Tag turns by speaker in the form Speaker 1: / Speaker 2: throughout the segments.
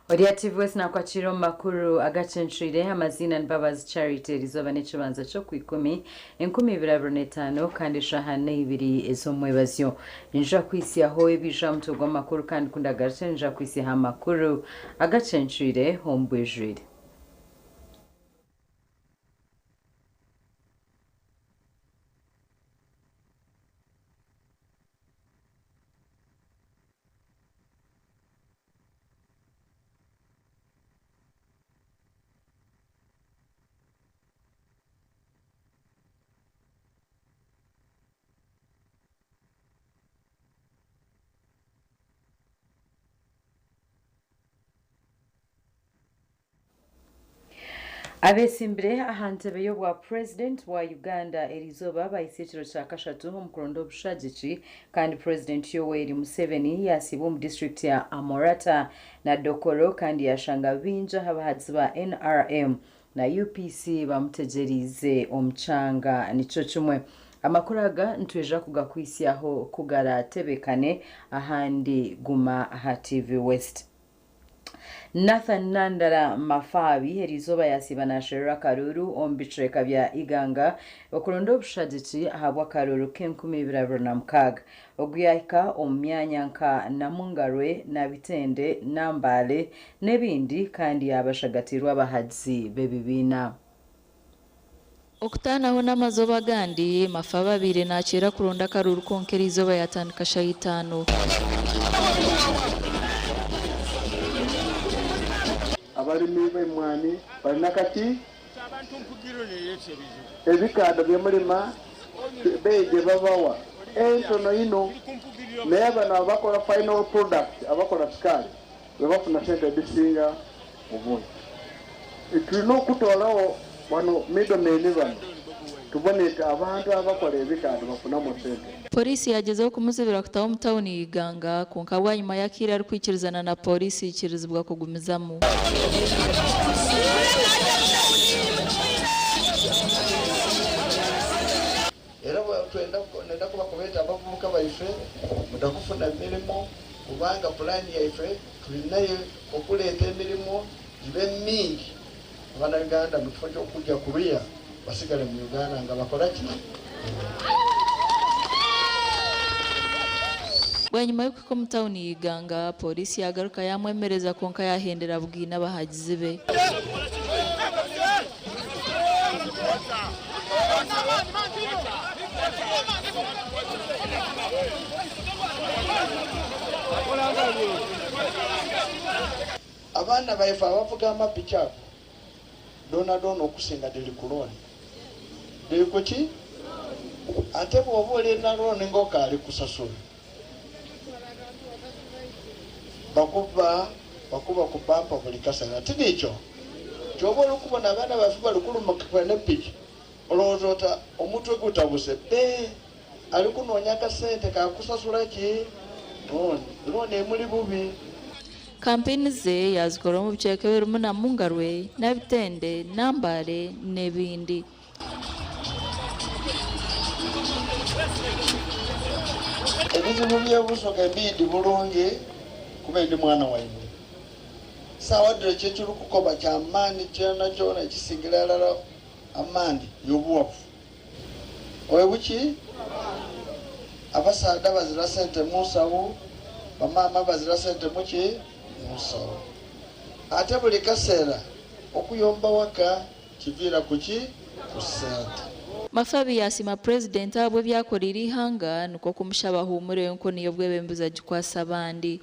Speaker 1: Oriative West na kwachiro makuru Agacencwire amazina Mbabazi Charity rizoba n'ikibanza cyo ku 10,2025 kandi shahane 2 ezo mwebazyo ninja kwisi aho ebija mutugwa makuru kandi kunda Agacencwire ninja kwisi ha makuru Agacencwire hombwejwire. Abesimbire ahantebe yo bwa president wa Uganda erizoba bayisekiro cha kashatu mu kurondo bushagici kandi president Yoweri Museveni yasibu mu district ya Amorata na Dokoro kandi yashanga binja abahazi ba NRM na UPC bamutegerize omchanga nico chumwe amakuraga ntweja kugakwisi aho kugara tebekane ahandi guma aha TV West. Nathan Nandara Mafabi herizoba yasiba na Shera Karuru ombitreka bya Iganga okurondo bushagici ahabwa Karuru 10,2025 oguyaka omyanya nka Namungarwe na Bitende Nambale nebindi kandi yabashagatirwa abahazi bebibina.
Speaker 2: Okutanaho n'amazoba gandi Mafaba 2 nakira kuronda Karuru konkera izoba yatandika shayitano.
Speaker 3: Abari mibe mwani barinakati ebikada byemulima beje babawa entono ino neba na bakora final product abakora skali bebafuna sente bisinga obuntu itino kutolawo wano middlemen bano tuboneka abantu abakora ebikada bafuna mu sente.
Speaker 2: Polisi yagezeho kumuzibira kutaho mutawuni Iganga kunkabwa nyuma yakira ari kwikirizana na polisi ikirizibwa kugumizamo.
Speaker 3: Era twenda kubakobeta abavubuka baife mutakufuna milimo kubanga plan yaife tulinayo okuleeta emilimo gibe mingi Abanyarwanda mu kifo ky'okujja kuria basigale mu Uganda nga bakola ki.
Speaker 2: Nyuma y'uko mutawuni Iganga polisi yagaruka yamwemereza konka yahendera bwina bahagize be.
Speaker 3: Abana baifa bavuga amapicha dona okusinga deli kuloni deli kochi ate bwobole na loni ngoka ali kusasula bakuba kubampa buli kasana tidicho chobola okubona abana bafuba lukuluma kwene piki olozota omutwe gutabuse be ali kunonya kasente ka kusasula ki loni emuli bubi.
Speaker 2: Kampeni ze yazikora mu biceke birimo na Mungarwe na Bitende Nambale nebindi.
Speaker 3: Ebizibu byebusoga bidi bulungi kubendi mwana wayiwe sawa dre kyekiri kukoba kyamaani kyona kisigirala amandi yobuwafu owebuki abasaada bazira sente musawo bamama bazira sente muki musawo ate buli kaseera okuyomba waka kivira kuki kusente.
Speaker 2: Mafabi yasima president abwe byakorira ihanga nuko kumushaba humure nko niyo bwebembuza gikwasa abandi.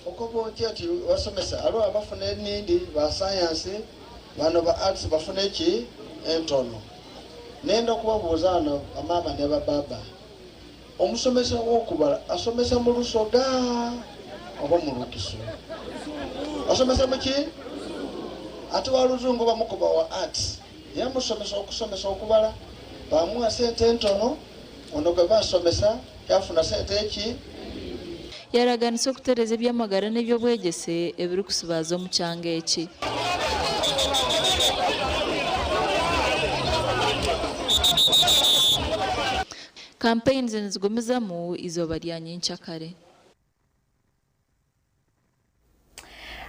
Speaker 3: Okobonti ati wasomesa alo abafune nindi ba science bano ba arts bafune ki entono nenda kubabuzana amama ne baba omusomesa wokubala asomesa mu lusoga oba mu lukiso asomesa muki ati waluzungu bamukuba wa arts yamusomesa okusomesa okubala bamuwa sente entono ono gwe basomesa yafuna sente eki.
Speaker 2: Yaraganise okutereza ebyamagara n'ebyo bwegese ebiri kusibaza omu kyanga eki. campaigns nizigumizamu izoba rya nyincakare.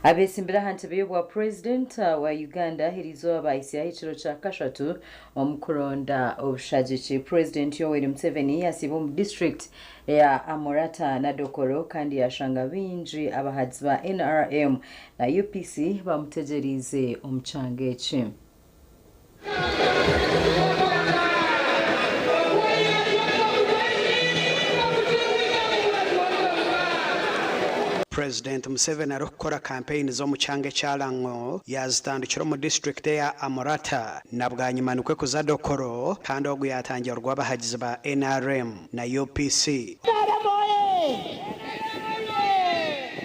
Speaker 1: Abesimbira hantebe bwa president wa Uganda hirizoba isi ahiciro cha kashatu omukuronda obushajichi. President Yoweri Museveni yasiba mu district ya Amorata na Dokoro kandi yashanga binji abahazi ba NRM na UPC bamutegerize omuchangechi.
Speaker 4: President Museveni arukora campaign zo mu cyange cyarango yazitandukira mu district ya Amorata nabwanyimanukwe kuza Dokoro kandi ogu yatangiye rwabahagize ba NRM na UPC.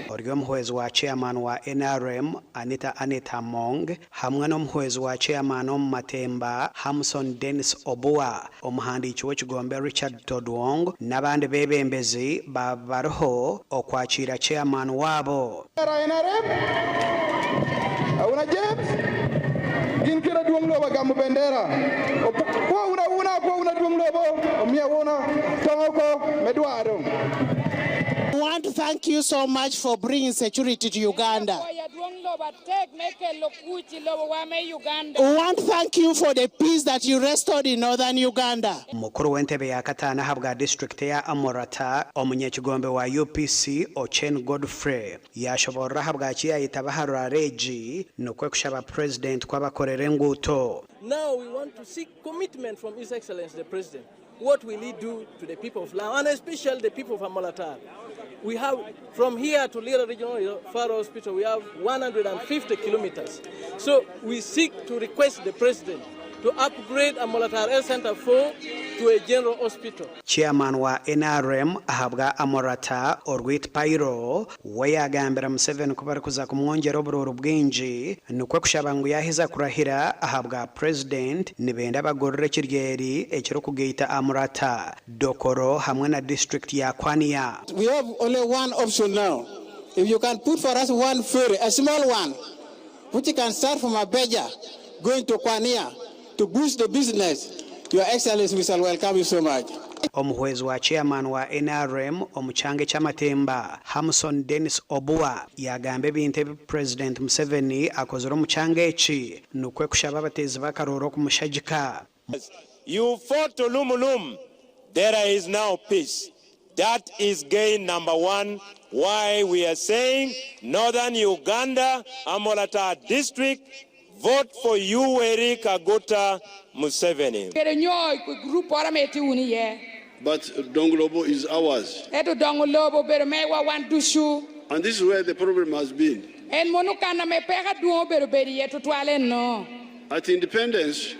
Speaker 4: Oryo muhwezi wa chairman wa NRM Anita Mong hamwe no muhwezi wa chairman Matemba Hamson Dennis Obua omuhandikiwe w'ekigombe Richard Todwong n'abandi bebembezi babaroho okwakira chairman wabo.
Speaker 5: NRM awuna James ginkira duwangloba gamu bendera kwa una duwanglobo omia wona tongoko medwaro.
Speaker 6: I want to thank you so much for bringing security to Uganda. We want to thank you for the peace that you restored in northern Uganda.
Speaker 4: Mukuru w'entebe ya katana habwa district ya Amorata omunyekigombe wa UPC Ochen Godfrey yashobora habwa kiyayitabaharura reji nokwe kushaba president kwabakorere nguto.
Speaker 7: Now we want to seek commitment from His Excellency the President. What will he do to the people of Lamu, and especially the people of Amorata? We have, from here to Lira Regional Far Hospital, we have 150 kilometers. So we seek to request the President to upgrade Amorata Health Center 4 to a general hospital.
Speaker 4: Chairman wa NRM ahabwa Amorata Orwit Pairo wayagambira Museveni kubara kuza kumwongera obururu bwinji nukwe kushabangu yahiza kurahira ahabwa president nibenda bagorre kiryeri ekiro kugeita Amorata Dokoro hamwe na district ya Kwaniya.
Speaker 6: We have only one option now. If you can put for us one ferry, a small one, which can start from Abeja going to Kwaniya to boost the business, Your Excellency, we shall welcome you so much.
Speaker 4: Omuhwezi wa chairman wa NRM omuchange chamatemba Hamson Dennis Obua yagambe binte President Museveni akozoro muchange echi nukwe kushaba batezi bakaroro kumushajika.
Speaker 8: You fought to Lumulum. There is now peace. That is gain number one. Why we are saying Northern Uganda, Amorata District, vote for Yoweri Kaguta Museveni.
Speaker 3: But Donglobo is ours. And this is where the problem has been. At independence,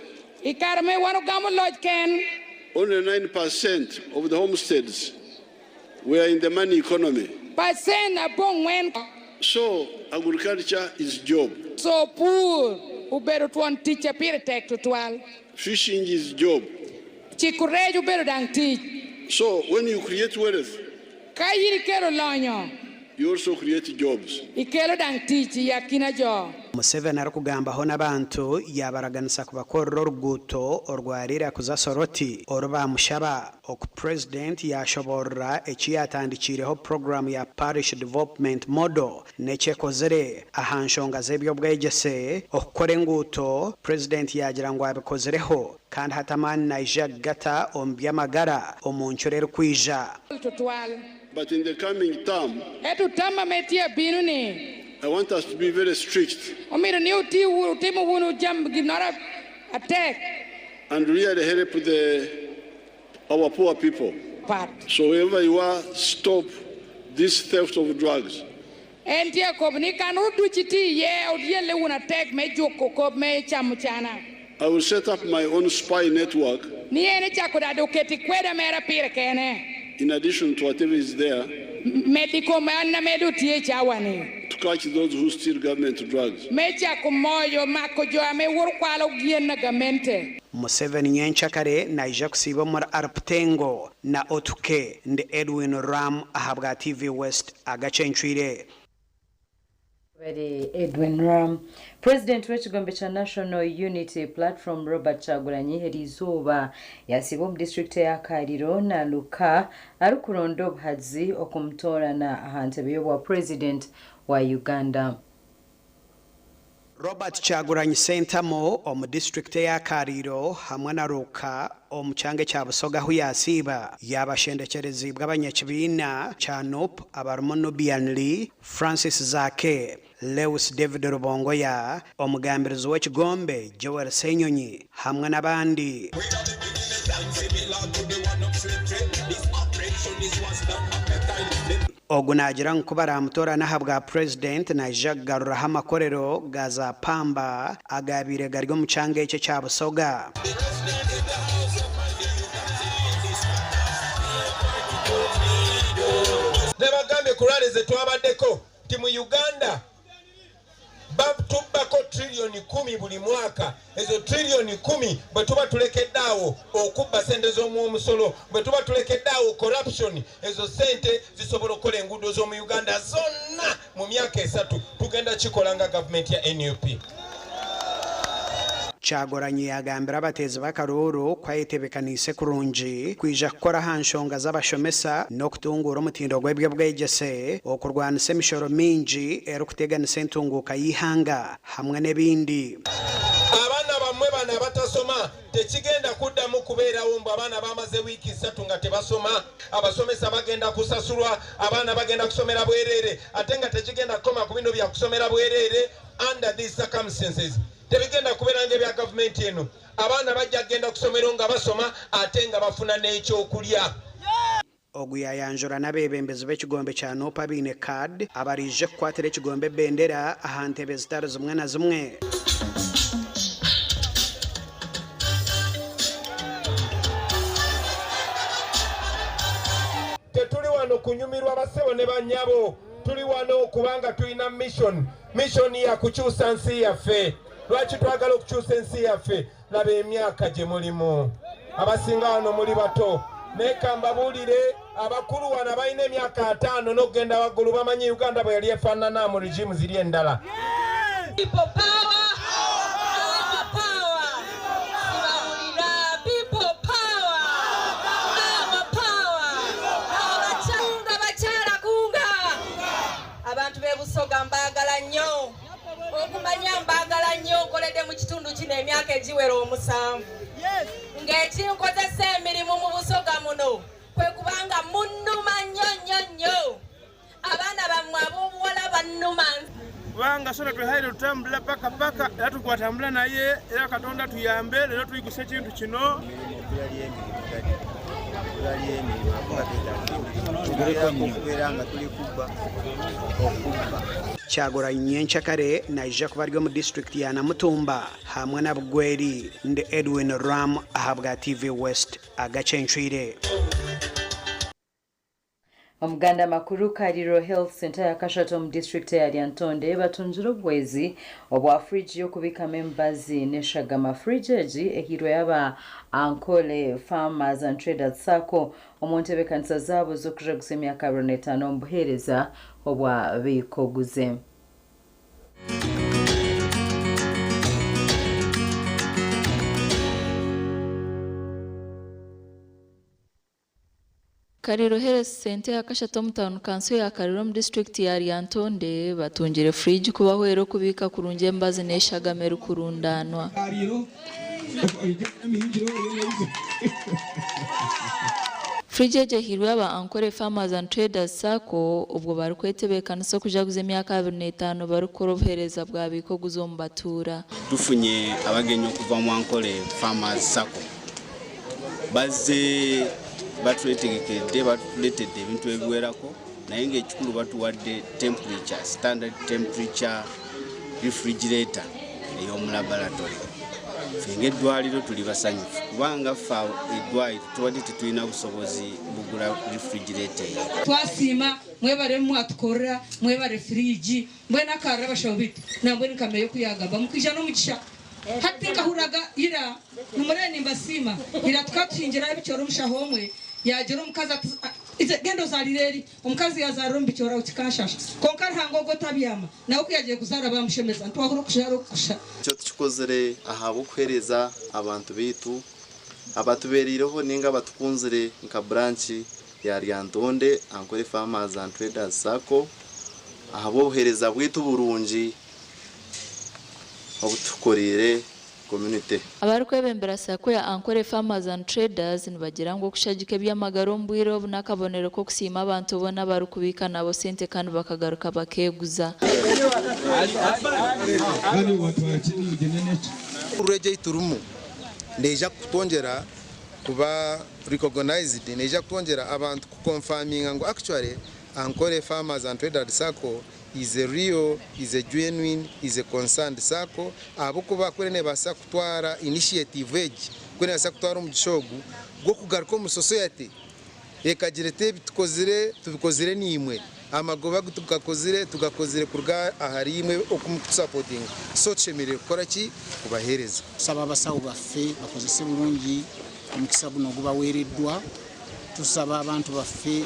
Speaker 3: only 9% of the homesteads were in the money economy. So agriculture is job.
Speaker 9: So poor, ubero tuan teacher pire tek to twal.
Speaker 3: Fishing is job.
Speaker 9: Chikurej ubero dang teach.
Speaker 3: So when you create wealth,
Speaker 9: Kayiri kero lanyo.
Speaker 3: You also create jobs.
Speaker 9: Ikelo dang teach yakina jo.
Speaker 4: Museveni arakugambaho n'abantu yabaraganisa kubakorera oruguuto orwarira kuza Soroti oruba mushaba oku president yashobora ekiyatandikireho program ya parish development model nechekozere ahanshonga z'ebyobwegese okukora enguuto president yagira ngo abikozereho kandi hatamani naija gata ombyamagara omunchorero kwija.
Speaker 3: But in the coming term, I want us to be very strict and really help our poor people. So wherever you are, stop this theft of drugs. I will set up my own spy network in addition to whatever is there, to catch those who steal government drugs.
Speaker 4: Museveni nyenchakare naija kusiba mara Arputengo na Otuke ndi Edwin Ram ahabwa TV West Agacencwire.
Speaker 1: Edwin Ram. President w'ekigombe kya National Unity Platform Robert Kyagulanyi eriizooba yasiba mu district ya Kaliro na Luka alukuronda obuhazi okumutoorana aha ntebe y'obwa president wa Uganda.
Speaker 4: Robert Kyagulanyi Sentamo omu district ya Kaliro hamwe na Luka omu kyange kya Busoga hu yasiiba yabashendekerezibwa abanyakibiina kya NUP abarimu Nubian Lee, Francis Zake, Lewis David Rubongoya, omugambirizi w'ekigombe Joel Senyonyi hamwe n'abandi. Ogunagira nkubara amutorana habwa president na jagarura hamakorero gaza pamba agabire gari mu kyange ekye kya Busoga.
Speaker 10: Nebagambe kuraleze twabaddeko ti mu Uganda batubako trilioni 10 buli mwaka. Ezo trilioni 10 bwe tuba tulekeddawo okubba sente z'omusolo, bwe tuba tulekeddawo corruption, ezo sente zisobola okukola enguudo z'omu Uganda zonna mu myaka 3 tugenda kikola nga government ya NUP.
Speaker 4: Kyagulanyi yagambira abateezi b'akaruru kwayetebekanise kurungi kwija kukora ha nshonga z'abashomesa n'okutunguura omutindo gw'ebyobwegyese okurwanisa emishoro mingi erikuteganisa entunguuka y'ihanga hamwe n'ebindi.
Speaker 10: Abaana bammwe bano abatasoma tekigenda kuddamu kubeerawo mbu abaana bamaze wiiki 3 nga tebasoma, abasomesa bagenda kusasulwa, abaana bagenda kusomera bwereere, ate nga tekigenda kukoma ku bino bya kusomera bwereere. Under these circumstances tebigenda kubeera ng'ebya gavumenti eno, abaana bajja kugenda kusomero nga basoma ate nga bafuna n'ekyokulya.
Speaker 4: Ogu yayanjura n'abeebembezi b'ekigombe kya NUP abiine card abarije kukwatira ekigombe bendera aha ntebe zitari zimwe na zimwe.
Speaker 10: Tetuli wano kunyumirwa basebo ne bannyabo, tuli wano kubanga tulina mission ya kukyusa nsi yaffe. Lwaki twagala okukyusa ensi yaffe? Laba emyaka gye mulimu, abasinga wano muli bato. Neka mbabuulire abakulu wano balina emyaka 5 n'okugenda waggulu bamanyi Uganda bwe yali efaanana mu regimu ziri endala.
Speaker 11: People power! Busoga mbagala nnyo okumanya mbagala nnyo nkoledde mu kitundu kino emyaka egiwera 7 ng'ekinkozesa emirimu mu Busoga muno kwe kubanga munnuma nnyo abaana bammwe ab'obuwala bannuma
Speaker 12: kubanga sona twehaire tutambula paka era tukwatambula naye era Katonda tuyambe leero tuyiguse ekintu kino.
Speaker 4: Kyagulanyi enkyakare naija kubaryo mu district ya Namutumba hamwe na Bugweri ndi Edwin Ram ahabwa TV West Agacencwire.
Speaker 1: Omuganda makuru Kaliro Health Center ya Kashato mu district ya Lyantonde batunjira obwezi obwa fridge y'okubika Mbabazi ne Shagama fridge egi ehirwe yaba Ankole Farmers and Traders Sacco omuntebekanisa zaabo z'okujaguza emyaka 45 omubuheereza obwa bikoguze.
Speaker 2: Kaliro Health Center ya Kashato mu town council ya Kaliro mu district ya Lyantonde batungire fridge kubahwera kubika kurunje Mbabazi ne Shagama rukurundanwa. Fridge je hirwe aba Ankole Farmers and Traders Sacco ubwo bari kwetebekanisa kujaguza emyaka 25 bari korohereza bwa bikoguzo mu batura.
Speaker 13: Tufunye abagenyi okuva mu Ankole Farmers Sacco baze batuletegekede batuletedde ebintu ebiwerako naye ng'ekikulu batuwadde temperature, standard temperature refrigerator ey'omu laboratory. Fenge eddwaliro tuli basanyufu kubanga ffe eddwaliro tuwadde tetulina busobozi bugula refrigerator.
Speaker 14: Twasiima mwebale mwatukorera mwebale fridge mbwena karra bashobitu na mbwena kameyo kuyagamba mukija no mukisha hati kahuraga ira numureni mbasima ira tukatwinjira bicyoro mushahomwe yagera umukaza Ize gendo zalireri omukazi yazarombi cyora ukikashasha konkari hangogo tabyama nawe kuyagiye kuzara bamushemeza ntwakuro kusharo kusha
Speaker 15: cyo tukozere ahabo kwereza abantu bitu abatuberireho ninga batukunzire nka branch ya Ryandonde Ankole Farmers and Traders Sacco ahabo hereza bwitu burungi obutukorere community.
Speaker 2: Abarukwebembera Sacco ya Ankole Farmers and Traders nibagira ngo kushagike by'amagaro mbwiro nakabonero ko kusima abantu bona barukubika nabo sente kandi bakagaruka bakeguza.
Speaker 16: Kandi watwakini ugeneneke.
Speaker 10: Ureje turumu neja kutongera kuba recognized neja kutongera abantu confirming ngo actually Ankole Farmers and Traders Sacco is a real, is a genuine, is a concerned Sacco. Abukuba kwene basa kutwara initiative age kwene basa kutwara umugishogu gwo kugaruka mu society ekagirete bitukozire tubikozire nimwe amagoba tugakozire kurga ahari imwe okumusupporting so chemere koraki kubahereza
Speaker 17: saba abasawo baffe bakozese bulungi omukisa guno guba wereddwa tusaba abantu baffe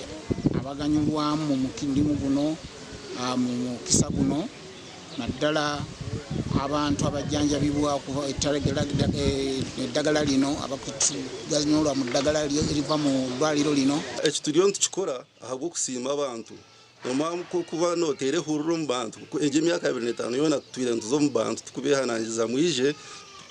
Speaker 17: abaganyulwamu mu kindimu guno mu kisa guno naddala abantu abajjanjabibwa kuva eddagala lino abakuganyulwa mu ddagala eriva mu lwaliro lino
Speaker 18: ekitulyo ntukikora ahabwo kusiima abantu omwamu kuba notere hururu mu bantu eje emyaka 25 yona tutwire ntuzo mu bantu tukubehanangiza mwije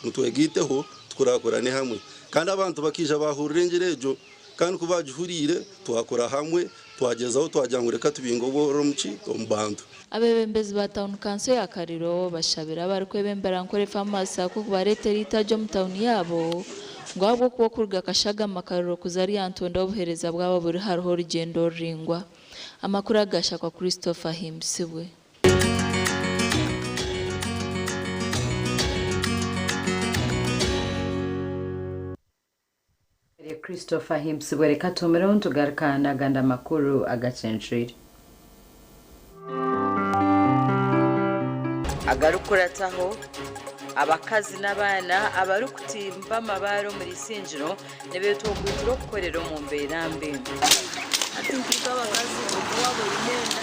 Speaker 18: mutwegiteho tukurakorane hamwe kandi abantu bakija bahurira engerejo kandi kubajihurire twakora hamwe twagezaho twajyangureka tubingoboro muci ombantu
Speaker 2: abebembezi ba town council ya Kariro bashabira barikwebembera Ankole Farmers Sacco kubaretera itajo mu town yabo ngo ahubwo kuba kurga kashaga makariro kuzari Antonda obuhereza bwabo buri hariho rugendo ringwa amakuru agashakwa Christopher Himsibwe.
Speaker 1: Christopher Himsibwe reka tumero ntugarukana ganda makuru Agacencwire agarukurataho abakazi n'abana abarukutimba amabaro muri sinjiro nebetogwitiro kukorera mu mberambe ati nkika abakazi wabo imenda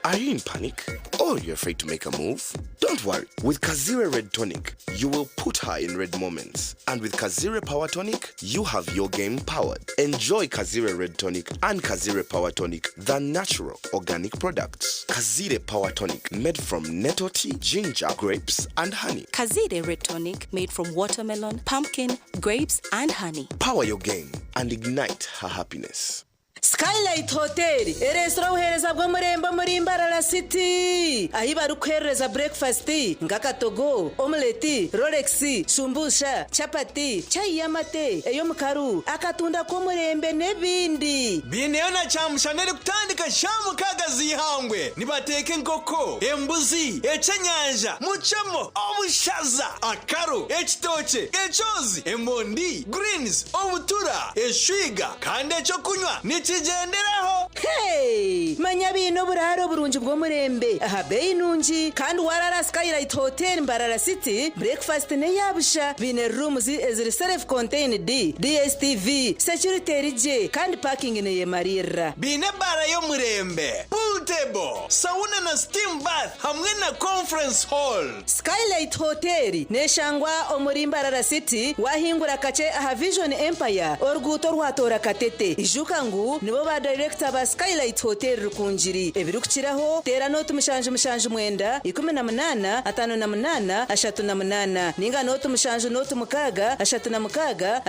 Speaker 19: Are you in panic? Or you're afraid to make a move? Don't worry. With Kazire Red Tonic, you will put her in red moments. And with Kazire Power Tonic, you have your game powered. Enjoy Kazire Red Tonic and Kazire Power Tonic, the natural organic products. Kazire Power Tonic, made from nettle tea, ginger, grapes, and honey.
Speaker 20: Kazire Red Tonic, made from watermelon, pumpkin, grapes, and honey.
Speaker 19: Power your game and ignite her happiness.
Speaker 21: Skylight Hotel, restaurant uhereza bwo murembo muri Mbarara City. Ahi barukereza breakfast, ngakatogo, omelette, Rolex, shumbusha, chapati, chai yamate, eyo mukaru, akatunda ko murembe nebindi.
Speaker 22: Bineyo na chamushanere kutandika shamu kagazi hangwe. Nibateke nkoko, embuzi, ecanyanja, muchamo, obushaza, akaru, ekitoche, echozi, emondi, greens, obutura, eshwiga, kande cyo kunywa. Nichigenderaho.
Speaker 21: Hey, manya bino buraro burunji bwo murembe. Aha bei nunji kandi warara Skylight Hotel Mbarara City. Breakfast ne yabusha. Bine rooms eziri self contained DSTV, security rije kandi parking ne yemarira.
Speaker 22: Bine bara yo murembe. Pool table, sauna na steam bath hamwe na conference hall.
Speaker 21: Skylight Hotel neshangwa omuri Mbarara City wahingura kace aha Vision Empire orguto rwatora katete. Ijuka ngu nibo ba director ba Skylight Hotel rukunjiri ebirukiraho tera note mushanje mwenda 18 58 38 ninga note mushanje note mukaga 36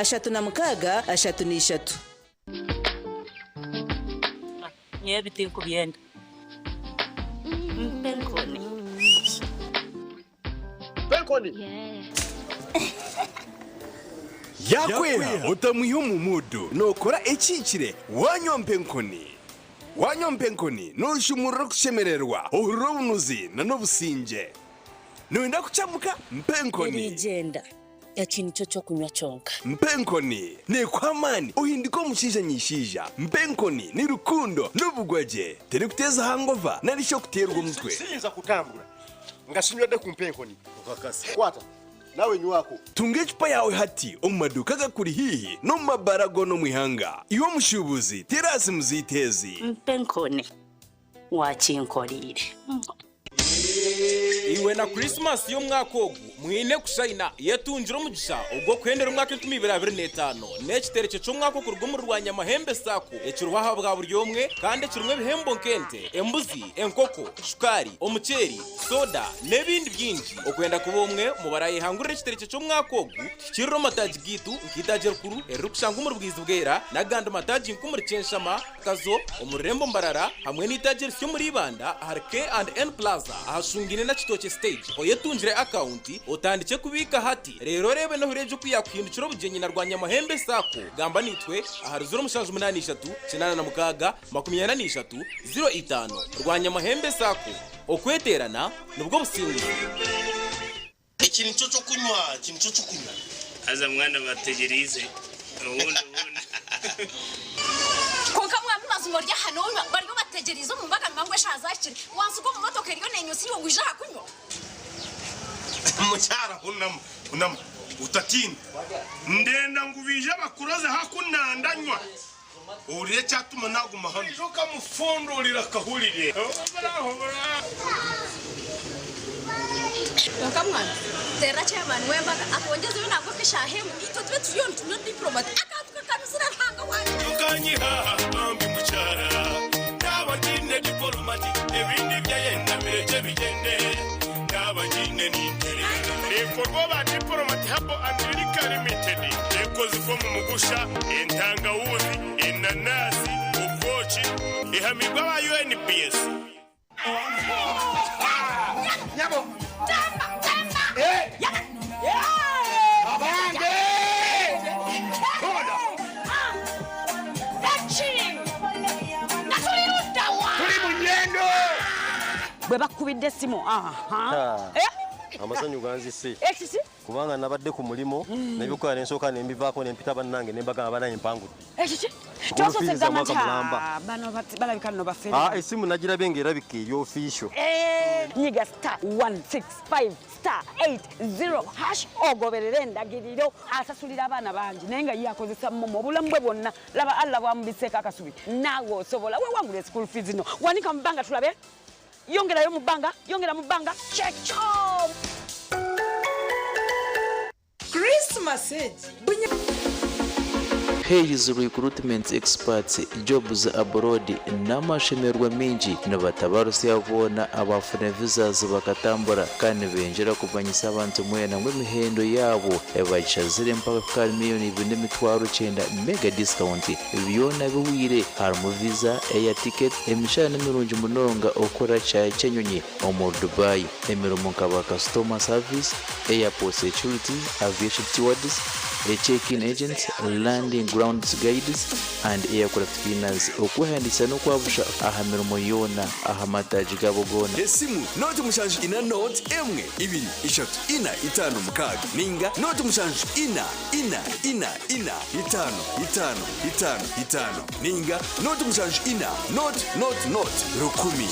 Speaker 21: 36
Speaker 23: nyebiti kubyenda
Speaker 22: Penkoni yakwera utamuyo mu mudu nokora ekikire wanyompenkoni nushumurira kushemererwa uhurunuzi na nobusinje Noenda kuchamuka mpenkoni.
Speaker 23: Rigenda. Yachini chocho kunywa chonka.
Speaker 22: Mpenkoni ne kwamani uhindiko mushisha nyishija. Mpenkoni ni rukundo n'ubugwaje. Teri kuteza hangover narisho kuterwa umutwe.
Speaker 5: Sinza kutambura. Ngashinywade ku mpenkoni. Ukakasi. Kwata. Nawe nywako.
Speaker 22: Tunge chupa yawe hati omumaduka gakuri hihi no mabarago no mwihanga. Iwo mushubuzi terasi muzitezi.
Speaker 23: Mpenkoni. Wachinkorire.
Speaker 6: Iwe na Christmas yo mwakogu mwine kushayina yatunjira umugisha ubwo kwendera umwaka 2025 n'ekitereke cyo mwako kurugumuru rwanya mahembe sako ekiruhaha bwa buryomwe kandi kirumwe bihembo nkente embuzi enkoko shukari omuceri soda nebindi byinji okwenda kubomwe mu baraye hangurira ekitereke cyo mwakogu kiriro mataji gitu nkitaje rukuru erukushanga umurubwizi bwera naganda mataji nkumuri censhama kazo omurembo mbarara hamwe n'itaje ryo muri banda harke and N Plaza ahashungine na kitoke stage oyetunjire account utandike kubika hati rero rebe no hureje kuyakwindukira bugenyi na rwanya mahembe sako gamba nitwe aharuzura umushanju 83 8 23 05 rwanya mahembe sako okweterana nubwo busingi
Speaker 5: Ikintu cyo kunywa
Speaker 7: aza mwana bategerize ubundi
Speaker 24: Konka mwami mazumorya hano bari bategerizo mu mbaga mangwe shazakire wansuko mu motoka riyo nenyusi yo guja kunywa
Speaker 5: Mucyara unam utatinda ndenda ngubije bakuroze hakunandanywa uriye cyatuma naguma hano joka mufundurira kahurire
Speaker 24: Konka mwami tera chairman wembaga akongeze we nabwo kishahemu ito twe tuyon tuno diplomat akatuka kanusira hanga waje
Speaker 5: ukanyiha ambi mucyara nabagine diplomat ebindi byayenda bireje bigende nabagine n'intere ekorwa ba diplomat habo America Limited ekozi ko mu mugusha entangawuzi inanasi ukochi ihamigwa ba UNPS Nyabo Abange Koda Tuli munyendo
Speaker 25: Bwe bakubidde simo
Speaker 5: Amasanyu ganzise
Speaker 25: Ekisi
Speaker 5: kubanga nabadde ku mulimo nebikola nensoka nembivaako nempita bannange nembaga abana empangu
Speaker 25: Ekisi Twasose gamata bano balabika no bafere
Speaker 5: esimu nagira benge erabika eri official
Speaker 25: nyiga *165*8 ogoberere endagiriro asasulira abana bangi nenga yakozesa mu bulambwe bonna laba Allah bwambiseka akasubi nawe osobola we wangule school fees no wanika mbanga tulabe yongera mu banga checho
Speaker 26: Christmas
Speaker 27: Hayes recruitment experts jobs abroad n'amashemerwa mingi nabatabarusi yabona abafune visas bakatambura kandi benjera kubanyisa abantu mwena ngo mihendo yabo ebachazire mpaka miliyoni 2.9 mega discount byona biwire harimo visa air ticket emishana mirungi munonga okora cyenyonyi omu Dubai emiromo nkaba customer service airport security aviation stewards check-in agents landing grounds guides and aircraft cleaners okuhandisa no kwabusha ahamiromo yona ahamataji gabogona
Speaker 22: esimu noti mushanju ina note emwe ibiri ishatu ina itano mukaga ninga noti mushanju ina itano ninga noti mushanju ina not rukumi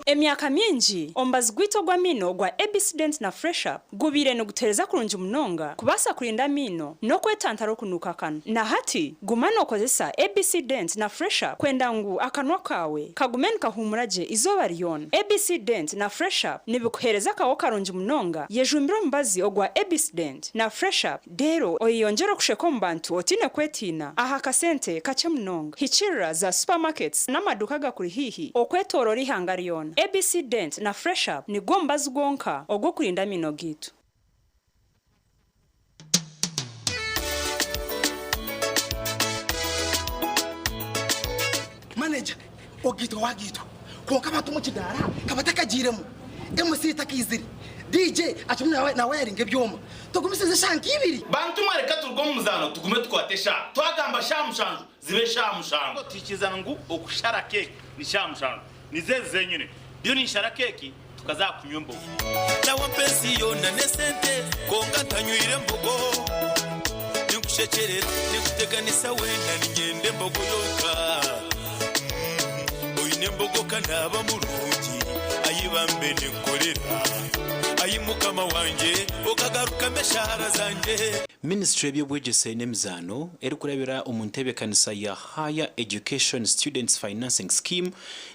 Speaker 26: Emyaka mingi ombazi gwito gwa mino gwa Agacencwire na Fresh Up gubire no gutereza kurungi munonga kubasa kurinda mino no kwetantara kunuka kana na hati gumana okozesa Agacencwire na Fresh Up kwenda ngu akanwa kawe kagumen kahumuraje izoba ryona Agacencwire na Fresh Up nibikuhereza kawo karungi munonga yejumbiro mbazi ogwa Agacencwire na Fresh Up dero oyongera kusheka mbantu otine kwetina aha kasente kache munonga hichira za supermarkets n'amaduka gakuri hihi okwetorora ihangariona Agacencwire na Fresh Up ni gombazi gonka ogwo kurinda mino gitu
Speaker 28: manager ogito wagito konka batu mu kidara kabatakagiremo MC takiziri DJ achumwe na wiring ebyoma tugumisize shanki ibiri
Speaker 5: bantu mwareka turgo muzano tugume twatesha twagamba shamushanju zibe shamushanju tikizana ngu okushara cake ni shamushanju nizeze nyine
Speaker 3: byo ninshara keki tukazakunywa imbogo
Speaker 4: nawe pensiyo na nesente konga ntanyuire mbogo ningushekerera ninguteganisa wenda ningende mbogo yonka oyine mbogo kanaba mulungi ayibambe nekorera ayimukama wanje okagaruka meshahara zanje.
Speaker 8: Ministry y'Ebyobwegese n'Emizano eri kurabira omuntebekanisa ya Higher Education Students Financing Scheme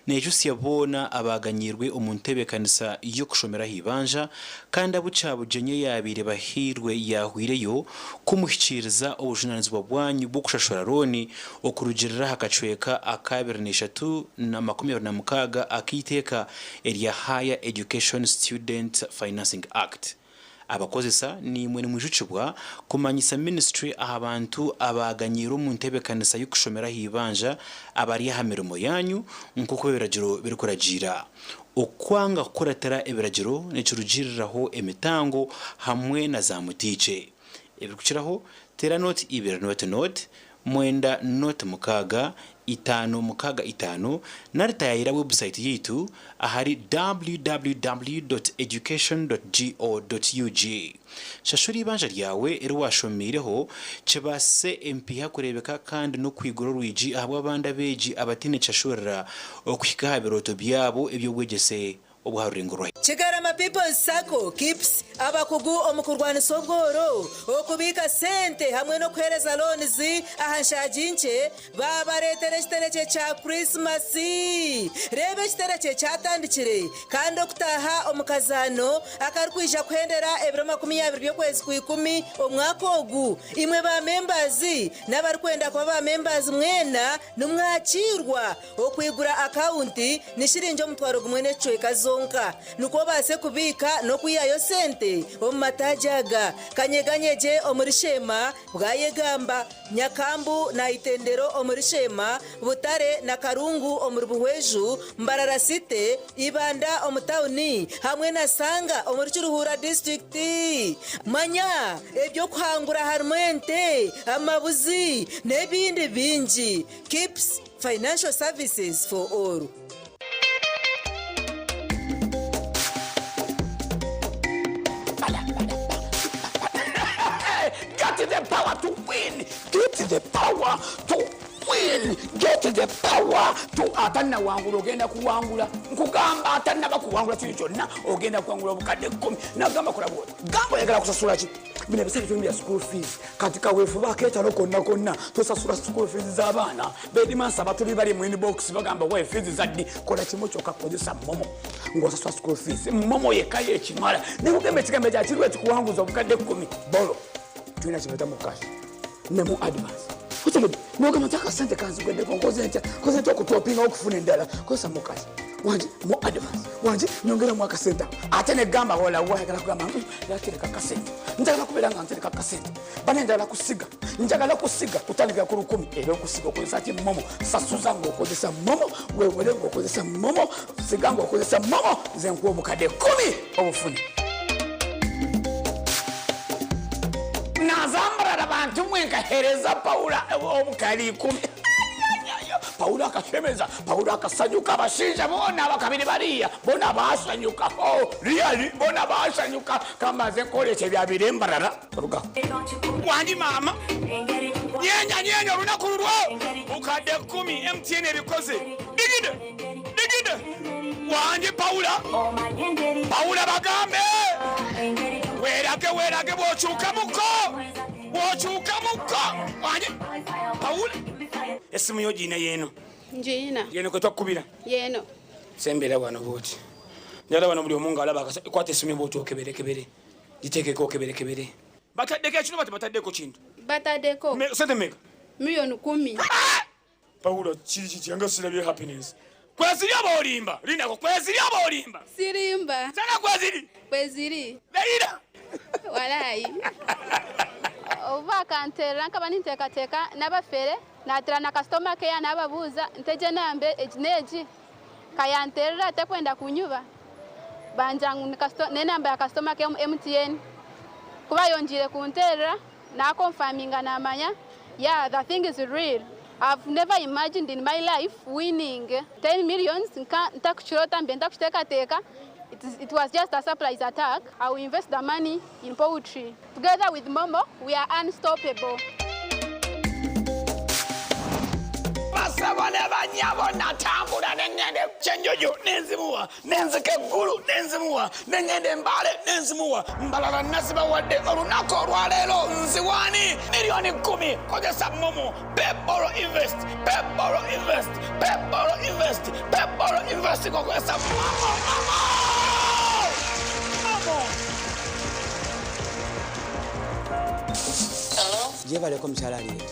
Speaker 8: nejusi yabona abaganyirwe omuntebekanisa yo kushomera hibanja kandi abucabujenye yabire bahirwe yahwireyo kumuhikiriza obujunanizwa bwanyu bwo kushashora roni okurugirira hakacweka akabirneshatu na 26 akiteka eri Higher Education Student Financing Act. Abakozesa ni mwe mwijucibwa kumanyisa ministry abantu abaganyiro mu ntebekanisa y'ukushomera hibanja abari yahamirimo yanyu nkuko biragiro birikuragira okwanga kukoratara ebiragiro necurugiriraho emitango hamwe na za mutice ebirukiraho tera note ibira note mwenda note mukaga 565 naritayira website yitu ahari www.education.go.ug shashuri ibanja ryawe eri washomireho cebase MP hakurebeka kandi no kwigoro rwiji ahabwa abanda beji abatine cashorera okwika habiroto byabo ebyobwegese obuharengurwa
Speaker 21: Chigarama People Sacco keeps abakugu omukurwanisa obworo okubika sente hamwe no kwereza loans ahanshajinche babaretere kitereke cha Christmas rebe kitereke cyatandikire kandi okutaha omukazano akarkwija kwendera ebiro 20 byokwezi kwikumi omwaka ogu imwe ba members n'abari kwenda kwa ba members mwena numwakirwa okwigura account nishirinje omutwaro gumwene chweka zonka nuko base kubika no kuyayo sente omumatajaga kanyeganyeje omurishema bwayegamba Nyakambu na Itendero omurishema Butare na Karungu omurbuhweju Mbarara City Ibanda omutauni hamwe na Sanga omurichuruhura district manya ebyo kuhangura harmente amabuzi nebindi binji keeps financial services for all.
Speaker 9: Get the power to win. Get the power to win. Get the power to atana wangula ogenda kuwangula nkugamba atana bakuwangula kyonna ogenda kuwangula obukadde 10 nagamba kola bwo gambo yagala kusasula ki bine bisatu bya school fees katika wefu baketa konna tosasula school fees z'abaana bedimansa batuli bali mu inbox bagamba we fees zaddi kola kimo kyoka kozesa momo ngosasula school fees momo yekaye ekimala nekugembe kigambe kya kirwe tukuwanguza obukadde 10 bolo tuna chibeta mukashi nemu advance utele noga mataka sente kanzi kwende konkozenta kozenta okutopinga okufuna endala kosa mukashi wanje mu advance wanje nyongera mu akasenta atene gamba hola wahagala kugamba yakire kakasente njagala kubelanga ntele kakasente bane ndala kusiga njagala kusiga utandika ku 10 ero kusiga okozesa ti momo sasuza ngo okozesa momo wewe ngo okozesa momo sigango okozesa momo zenkuwa obukadde 10 obufuni nazambara abantu mwenka hereza Paula omukali 10 Paula akashemeza Paula akasanyuka abashinja bona abakabiri bariya bona basanyuka oh really bona basanyuka kama zekoleche bya birembarara turuga wanji mama nyenya runakurwa ukade 10 MTN ebikoze digide wanji Paula bagambe werage bochuka muko wanji Paula esimu yo jina yeno njina ko twakubira
Speaker 24: yeno
Speaker 9: sembera wano boti njala wano buli omunga alaba kwate esimu boti okebere giteke ko kebere batadeke kino batadeko kintu
Speaker 24: batadeko
Speaker 9: sente meka
Speaker 24: milioni 10
Speaker 9: Paula chiri changa sirabye happiness kwaziri abolimba linda ko kwaziri abolimba
Speaker 24: sirimba
Speaker 9: sana kwaziri leira
Speaker 24: walai ova kantera nkaba nintekateka n'abafere natira na customer care n'ababuza nteje nambe ejineji kayanterera takwenda kunyuba banjangu ne namba ya customer care MTN kuba yonjire kunterera na confirminga namanya yeah the thing is real I've never imagined in my life winning 10 millions. It was just a surprise attack. I will invest the money in poultry. Together with Momo, we are unstoppable.
Speaker 9: Basabane banyabo natambula nengende chenjojo nenzimua nenzike gulu nenzimua nengende mbale nenzimua mbalala nasiba wadde olunako lwaleero nziwani milioni 10 kozesa Momo pebolo invest kozesa Momo. Hello? Jebale ko mchalali yetu.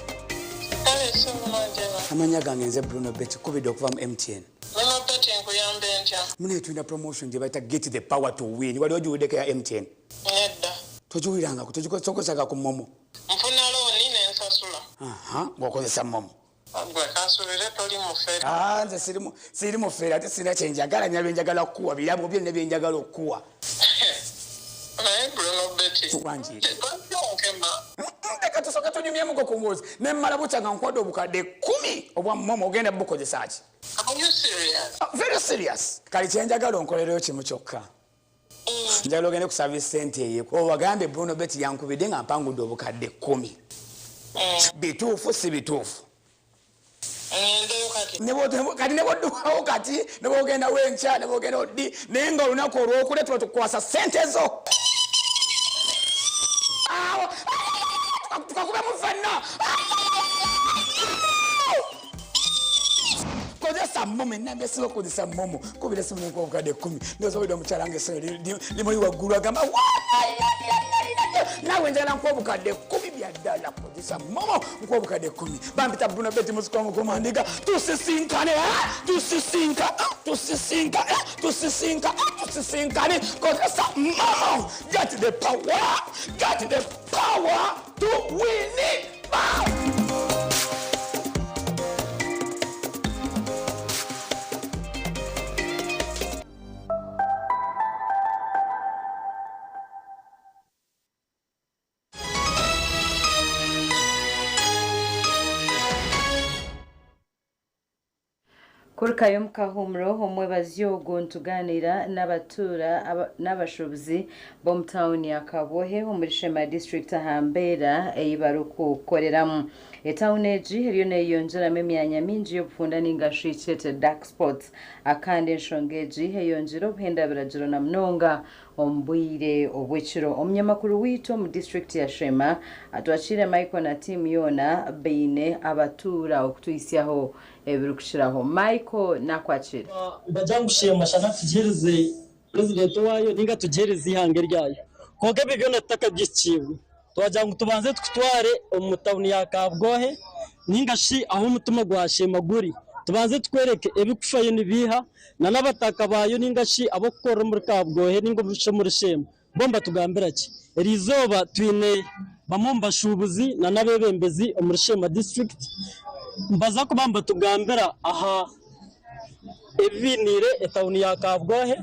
Speaker 9: Amanya gange nze Bruno Bet kubidde okuva mu MTN.
Speaker 10: Bruno Bet nkuyambe ntya?
Speaker 9: Mune tuna promotion gye bayita get the power to win. Wali ojuwuddeko ya MTN?
Speaker 10: Nedda.
Speaker 9: Tojuwuliranga tojukozesanga ku Momo.
Speaker 10: Nfuna looni n'ensasula.
Speaker 9: Ng'okozesa Momo.
Speaker 10: Gwe kansuubire toli mufere.
Speaker 9: Nze siri mufere ate sirina kyenjagala nina byenjagala okukuwa birabo byonna byenjagala okukuwa.
Speaker 10: Naye Bruno Bet.
Speaker 9: Wanjiri. Leka tusooke tunyumyemuko ku ngozi ne mmala bukyanga nkwada obukadde 10 obwa Momo ogenda bukozesa ki?
Speaker 10: Are you serious?
Speaker 9: Very serious. Kali kyenjagala onkolereyo kimu kyokka. Njagala ogende ku service center eyo. Owagambe Bruno Bet yankubidde nga mpangudde obukadde 10. Bituufu si bituufu. Kati neboddukawo kati nebogenda wenkya nebogenda oddi naye nga olunaku olwokule tuba tukukwasa sente zo. Tukakube mufenna. Kozesa Momo enamba esiba kozesa Momo kubira simu nkobukadde 10 ndozowedde omukyala nga esseno limuli waggulu agamba nawe njagala nkobukadde 10 byaddala kozesa Momo nkobukadde 10 bampita Bruno Bet musikomu kumandiga tusisinkane kozesa Momo. Get the power to win it.
Speaker 1: Kurukayo mukahumuro omwebazi ogwo ntuganira n'abatura n'abashubuzi b'omu tawuni ya Kabohe omuri Shema district Hambera eyibarukukoreramu. Etawuni egi eriyo neeyonjeramu emyanya mingi y'obufunda ningashi kyete dark spots akandi enshonga egi eyonjera obuhendabiragiro na munonga omu bwire obw'ekiro. Omunyamakuru wiitu omu district ya Shema atwakire Michael na tiimu yoona baine abatuura okutwisyaho ebirukishiraho. Michael nakwakire.
Speaker 11: Mbajya gushema shana tugereze president wayo ninga tugereze ihange ryayo koga bibyo nataka by'ikiwe twajya ngo tubanze twitware omutawuni ya Kabgohe ninga shi aho umutima gwashema guri tubanze twereke ebikufayo nibiha na nabataka bayo ninga shi abo gukora muri Kabgohe ningo bisho muri Shema bomba tugambira ki erizoba twine bamomba shubuzi na nabebembezi muri Shema district mbaza ko bamba tugambira aha ebinire etawuni ya Kabgohe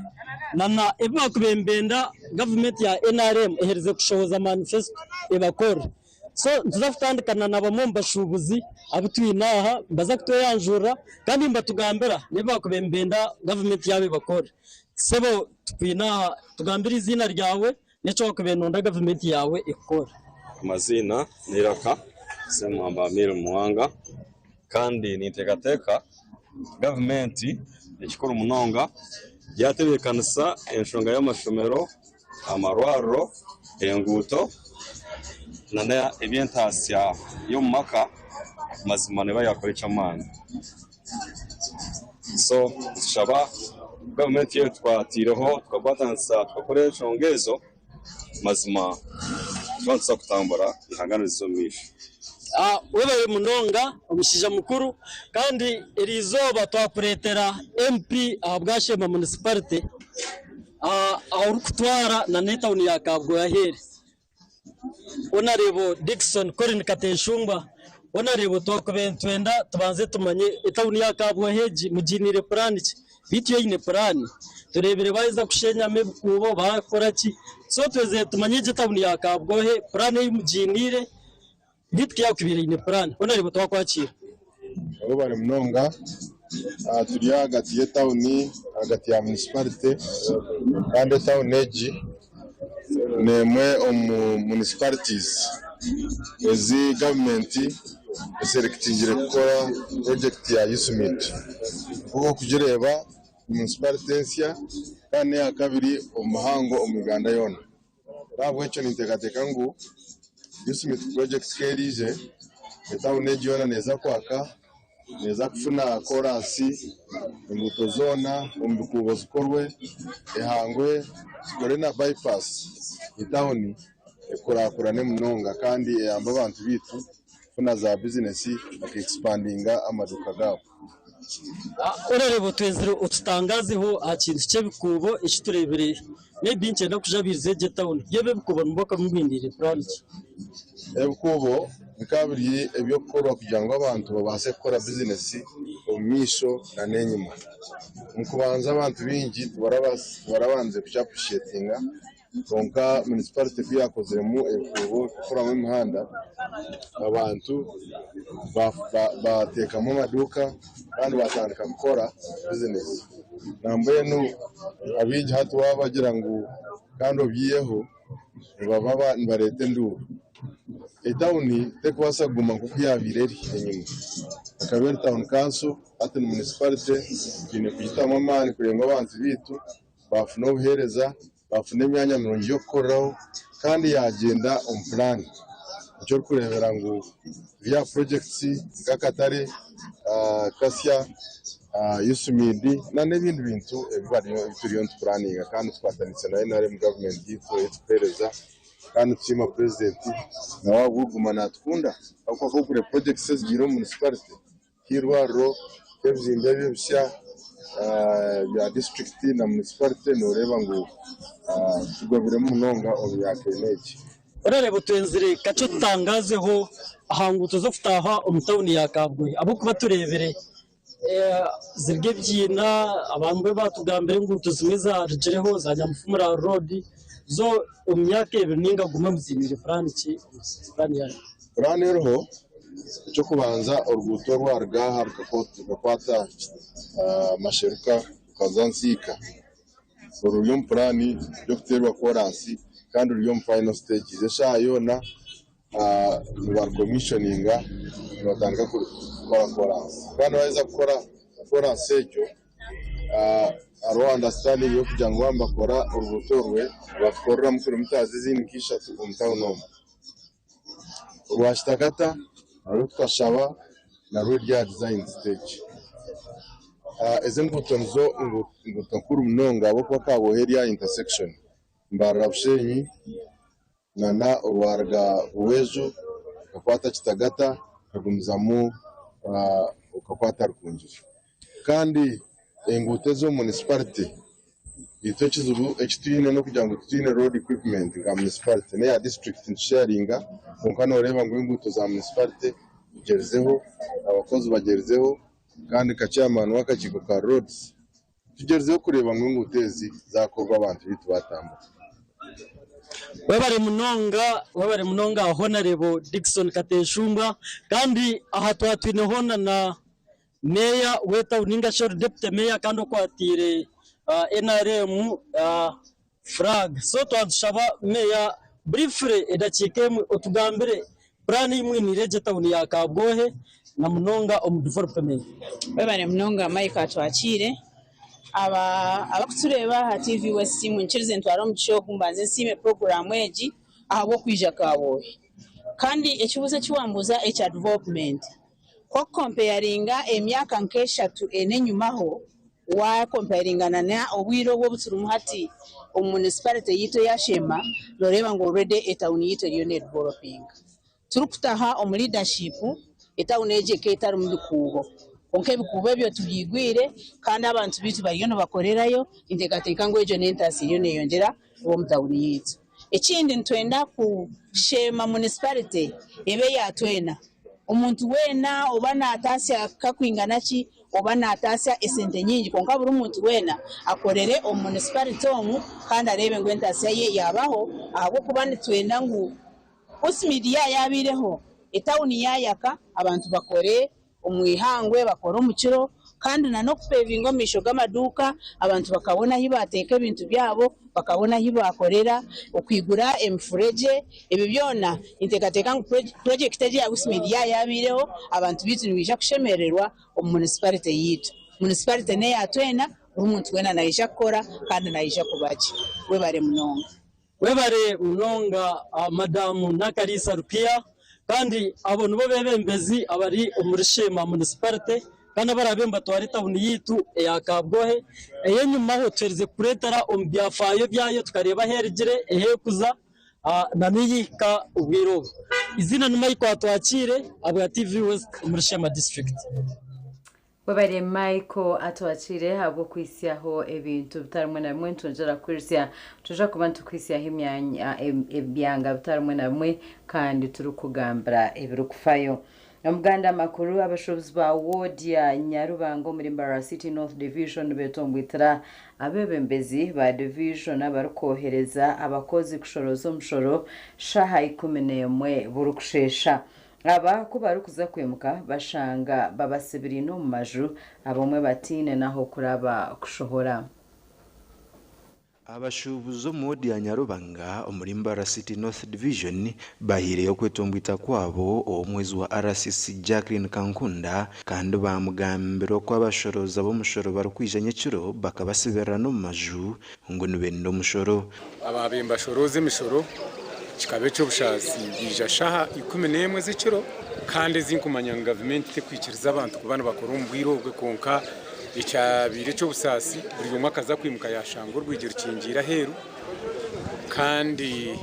Speaker 11: na eba kubembenda government ya NRM ehereze kushoza manifesto ebakora so tuzafutandikana nabamomba shubuzi abutwinaha mbaza kutoyanjura kandi mba tugambira neba kubembenda government yawe bakora sebo twinaha tugambira izina ryawe neco wakubenonda government yawe ikora.
Speaker 12: Amazina niraka semwamba Amir Muhanga kandi nitekateka government ekikora umunonga yatebekanisa enshonga y'amashomero amarwaro enguto nana ebyentasya yo mumaka mazima ne bayakora icamana so shaba government yo twatireho twabatansa twakora enshongezo mazima twansa kutambura ihangano zizomisha
Speaker 11: webaye munonga umushija mukuru kandi erizoba twakuretera MP abwashema municipality aho kutwara na netawuni ya Kabgohe onarebo Dickson Corin Katenshumba onarebo twakubentwenda tubanze tumanye etawuni ya Kabgohe mujinire plan ki bityo ine plan turebere bayiza kushenya mebukubo bakora ki so tweze tumanye etawuni ya Kabgohe plan y'umujinire bityo yakubira ine plan onarebo twakwakira
Speaker 2: abo bari munonga turi hagati ya town hagati ya municipality kandi town age nemwe municipalities ezi government selectingire gukora project ya Youth kuko kujireba municipality kandi ya kabiri umuhango umuganda yona babo icyo nintegateka ngo Youth project kerije town age yona neza kwaka neza kufuna korasi imbuto zona umbikubo zikorwe ehangwe zikore na bypass itawuni ekurakurane munonga kandi eyamba abantu bitu funa za business expandinga amaduka gabo
Speaker 11: orarebo twezero ututangazeho akintu cyebikubo ishiturebere maybe nchenda kujabirize je town yebe bikubo mboka mubindire branch
Speaker 2: ebikubo nikabiri ebyo gukora kugira ngo abantu babase gukora business omisho na nenyuma mukubanza abantu bingi barabanze kuchapushetinga konka municipality yakoze mu ebikubo gukora mu mihanda abantu batekamo amaduka kandi batandika gukora business nambaye no abingi hatu bagira ngo kandi obyiyeho baba barete nduru etawuni tekwasa guma kukuyabireri enyuma akabera town council ati municipality kine kujitamo amani kurenga abantu bitu bafuna ubuhereza bafuna imyanya mirongo yo gukoraho kandi yagenda on plan cyo kurebera ngo via projects gakatare kasya Yusumidi na n'ibindi bintu bari turiyo planning kandi twatanitse na NRM government yifu etpereza kandi tsima president na waguguma natkunda ako kure projects zigiro municipality hirwaro kevzinde by'ibishya ya district na municipality no reba ngo tugobire munonga obyakeneje
Speaker 11: orarebo twenzire kaco tutangazeho ahanguto zo futaha umutawuni yakabwe abo kuba turebere zibwe byina abantu batugambere ngo tuzimiza rujereho zajya mufumura road zo umyaka ibiri ninga guma muzimire franki
Speaker 2: Rani roho cyo kubanza urguto rwarga haruka kwata masheruka kazanzika uruyum plani yo kuterwa korasi kandi uruyum final stage zeshayo na wa commissioninga batanga gukora korasi kandi waweza gukora korasi ejo aro understanding yo kugira ngo bambakora urubuto rwe bakorera mu kilometers zini kisha tukumtawo rwashtakata aro twashaba na rya design stage ezembuto nzo imbuto nkuru munonga abo kwa kaboheria intersection mbarabshenyi na warga uwezo kakwata kitagata kagumzamu ukakwata rukunjira kandi engute zo municipality ito kizubu ekitine no kugira ngo tutine road equipment nga municipality ne ya district sharinga konkano reba ngo imbuto za municipality gerezeho abakozi bagerezeho kandi kachairman wakakigo ka roads tugerezeho kureba ngo ingutezi zakorwa abantu bitu batambuka
Speaker 11: wabare munonga honorable Dickson Kateshumba kandi aha twatwine hona na meya weta uninga short deputy meya kandi kwatire NRM flag so twanshaba meya briefly edakikemu otugambire plan imwinire je town ya Kabwohe na munonga development
Speaker 13: wabare munonga Mike atwakire abakutureba ha TV West mu nchirize ntwaro mu cyo kumbanze nsime program eji ahabo kwija Kabwohe kandi ekibuze kiwambuza HR development ko comparinga emyaka nkeshatu enenyumaho wa comparingana na obwiro bwo buturumu hati municipality yito yashema loreba ngo already etown yito yo net developing turukutaha leadership etown eje ketara mu bikubo konke bikubo byo tubigwire kandi abantu bitu bariyo no bakorerayo integateka ngo ejo nentasi yo neyongera uwo mutawuni yito ekindi ntwenda ku shema municipality ebe yatwena umuntu wena obana atasya kakwingana ki obana atasya esente nyingi konka buri umuntu wena akorere municipality omu kandi arebe ngo entasya ye yabaho abo kubandi twenda ngo media yabireho etawuni yayaka abantu bakore umwihangwe bakora umukiro kandi na no kupevinga misho g'amaduka abantu bakabona aho bateka ibintu byabo bakabona aho bakorera ukwigura emfureje ibi byona intekateka project ya Media yabireho abantu bitu nibija kushemererwa municipality yitu municipality ne yatwena umuntu wena naisha kora kandi naisha kubaje webare munonga
Speaker 11: madamu Nakarisa Rupia kandi abo nibo bebembezi abari umurishema municipality kandi barabemba twari town yitu ya Kabgohe nyuma ho twerize kuretara ombyafayo byayo tukareba herigire kuza na niyika ubwiro izina numa yikwatwakire abwa TV West umurishema district
Speaker 1: wabare Michael atwakire abo kwisiaho ebintu bitarumwe na mwe tunjara kwirisia tuja kubantu kwisiaho imyanya ebyanga bitarumwe na mwe kandi turukugambra ebirukufayo Uganda makuru abashobozi ba ward ya Nyarubango muri Mbabazi City North Division betombwitira abebembezi ba division abarukohereza abakozi kushoroza umushoro shaha 11 burukushesha aba kuba rukuza kwemuka bashanga babasibiri no mu maju abomwe batine naho kuraba kushohora
Speaker 14: abashubuzo modi ya Nyarubanga muri Mbabazi City North Division bahiriye kwetombwita kwabo omwezi wa RCC Jacqueline Kankunda kandi bamugambiro kw'abashoroza bo mushoro barukwijanye ciro bakabasibera no mu maju ngo nibendo mushoro
Speaker 15: ababimba shoroze mishoro kikabe cyo bushazi bije shaha 11 ziciro kandi zinkumanya government tekwikiriza abantu kubana bakora umbwirogwe konka icyabire cyo busasi buri mwaka za kwimuka yashango rwigira kingira heru kandi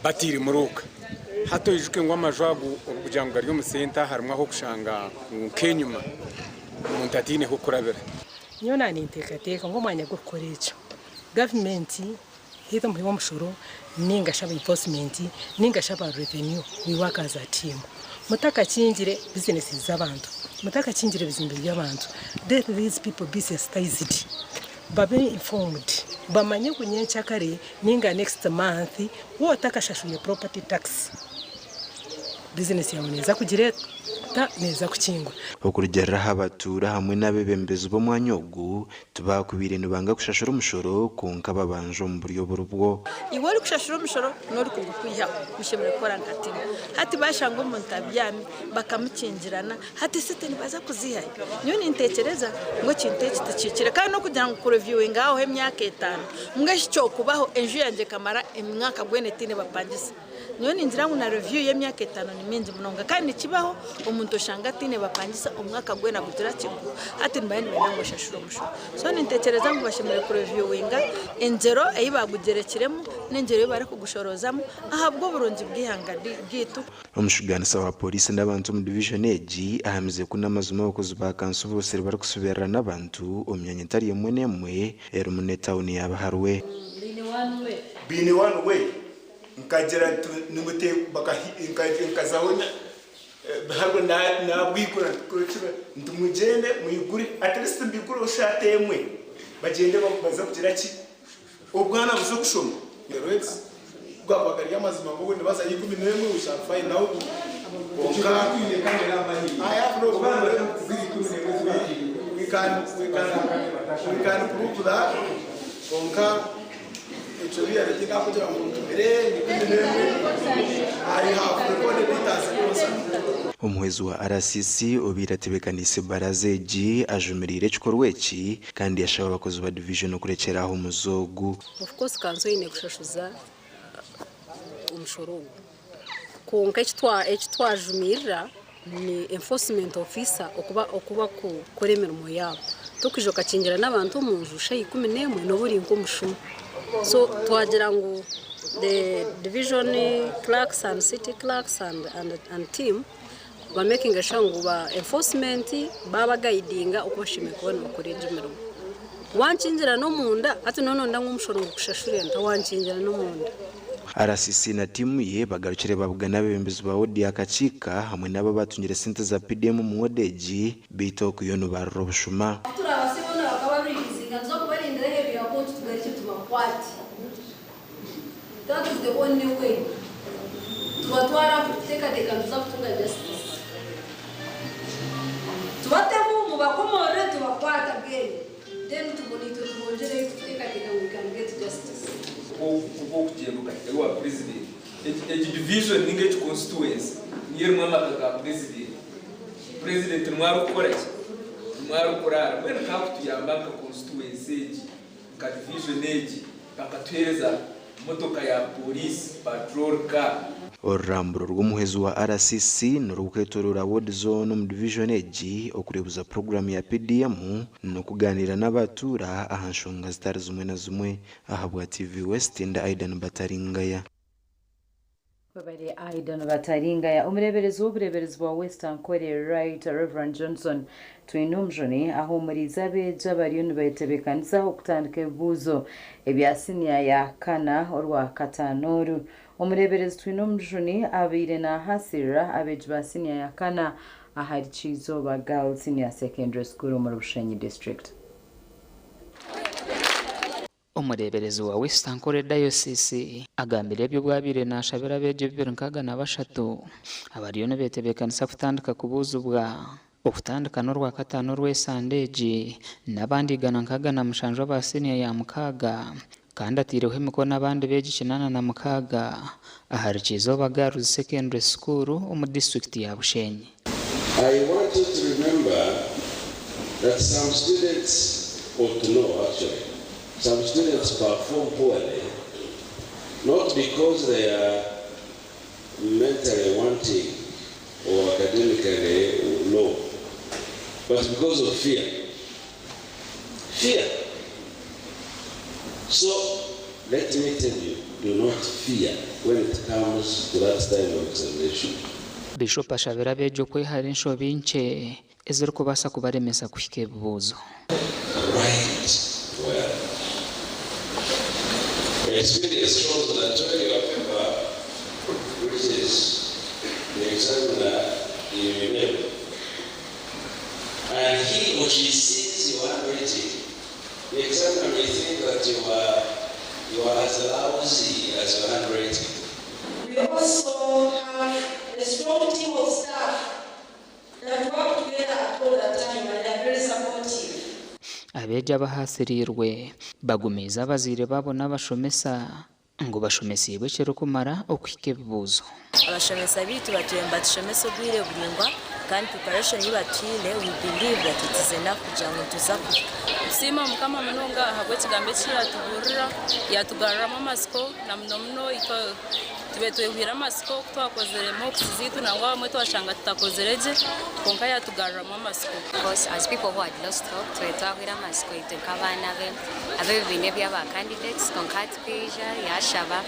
Speaker 15: batiri muruka hato ijuke ngo amajwagu ubujangwa ryo mu center harumwa ho kushanga kenyuma umuntu atine ho kurabera
Speaker 16: niyo nani ntekateka ngo mwanya gukorecha government hito mhiwa mshoro ninga shaba enforcement ninga shaba revenue we work as a team mutaka chinjire business z'abantu mutaka chinjire bizimbe by'abantu let these people be sensitized babe informed bamanye kunyencha kare ninga next month wo takashashuye property tax business yawe neza kugire neza kukingwa
Speaker 14: okurugera habatura hamwe n'abebembezi bo mwanyogu tubakubire nibanga kushashura umushoro konka babanje mu buryo burubwo
Speaker 17: iwe uri kushashura umushoro nori kugukwiha mushemere kora ngati hati bashango umuntu abyami bakamukingirana hati site nibaza kuziha nyo nintekereza ngo kinteke tikikire kandi no kugira ngo ku reviewing aho he myaka 5 mugashicyo kubaho enju yanje kamara imwaka gwenetine bapangisa nyo ninzira mu na review ye myaka 5 ni minzi munonga kandi kibaho umuntu shanga tine bapangisa umwaka gwena kugira kingu ati mbayani ngo shashuro musho so nintekereza ngo bashimire ku reviewinga enjero ayibagugerekiremo n'enjero bari kugushorozamo ahabwo burungi bwihangadi bwitu
Speaker 14: umushuganisa wa police n'abantu mu division eji ahamize kunamazuma abakozi ba kanso bose bari kusubira n'abantu umyanya itari yemwe nemwe mu town yabaharwe
Speaker 18: bini one way nkagera nimute nkazabona bahabwa na bwikura kurucira ndumugende muyiguri at least mbikura ushatemwe bagende baza kugira ki ubwana buzo gushoma rex gwabagari amazima ngo ni baza 11 ushafaye nawo onka kamera mahi I have no problem we can prove that onka Actually, I think I put it on
Speaker 14: umwezi wa RCC ubiratebekanise barazeji ajumirire chikorweki kandi yashaba abakozi ba division kurekeraho umuzogu.
Speaker 19: Of course kanzo ine gushashuza umushoro konka ekitwa ajumirira ni enforcement officer okuba kuremera mu yabo tukijoka kingira n'abantu mu njusha 11 no buri ngo mushuma. So twagira ngo the division clerks and city clerks and team were making a sure ngo enforcement baba guidinga ukubashime kubona bakoreje imirimo wancinjira no munda ati none ndangumushoro gushashurira ntawancinjira no munda.
Speaker 14: RCC na timu ye bagarukire babugana bembezi ba wodi yakacika hamwe nabo batungire sente za PDM mu wodeji bito kuyonu barobushuma.
Speaker 19: That is the only way. Tuwatwara kuteka justice.
Speaker 6: tubatemo mubakomore tubakwata bwene then tubonito tubongere tutekatika we can get justice
Speaker 7: uko kujeruka ewa president eti division ninge constituency niyo mama ka president mwaro koreki mwaro korara bene ka kutuyamba ka constituency ka division age bakatweza motoka ya police patrol car
Speaker 14: oruramburo rw'umuhezi wa RCC n'urukwetorora ward zone mu division age okurebuza program ya PDM no kuganira n'abatura ahanshonga zitari zimwe na zimwe ahabwa TV West nda Aidan Bataringaya
Speaker 1: babari Aidan Bataringaya umureberezi w'ubureberezi wa Western Korea Right Reverend Johnson twinumjone aho muri zabeja bari bayitebekanisa okutandika ebuzo ebyasinya ya kana orwa katanoru umureberezi twinumjone abire na hasira abejbasinya ya kana ahari chizo ba Girls Senior Secondary School mu Rushenyi District.
Speaker 20: Umureberezi wa Western Korea Diocese agambira ebyo bwabire nashabira beje bibirinkaga na bashatu abariyo betebekanisa kutandika kubuzubwa okutandika n'orwa katano rw'esandeji n'abandi gana nkaga na mushanjo ba senior ya mukaga kandi atireho imikono abandi beje kinana na mukaga ahari Kizoba Girls Secondary School mu district ya Bushenyi.
Speaker 22: I want you to remember that some students ought to know actually. Some students perform poorly, not because they are mentally wanting or academically low, but because of fear. Fear. So, let me tell you, do not fear when it comes to that time of examination.
Speaker 20: Bishop ashabira bejo kwihara inshobi nche ezero kubasa kubaremesa kuhike buzo.
Speaker 22: Right. Well, experience shows that when your paper, which is the examiner, you remember, and he or she sees your handwriting, the examiner may think that you are as lousy as your handwriting.
Speaker 6: We also have a strong team of staff that work together all the time and they are very supportive.
Speaker 20: Abeja bahasirirwe bagumiza bazire babo n'abashomesa ngo bashomesibwe cero kumara okwike bibuzo
Speaker 23: abashomesa bitu batuyemba tshomesa bwire buringwa kandi preparation yibatwile we believe that it is enough kujango tuzaku sima mukama munonga habwe kigambe kira tuburira yatugarama amasiko na mnomno ito tubetwehira amasiko twakozere mox zitu nangwa bamwe twashanga tutakozereje konka yatugarama amasiko
Speaker 25: because as people who had lost hope twetwahira amasiko itekabana be abebine byaba candidates konka tpeja yashaba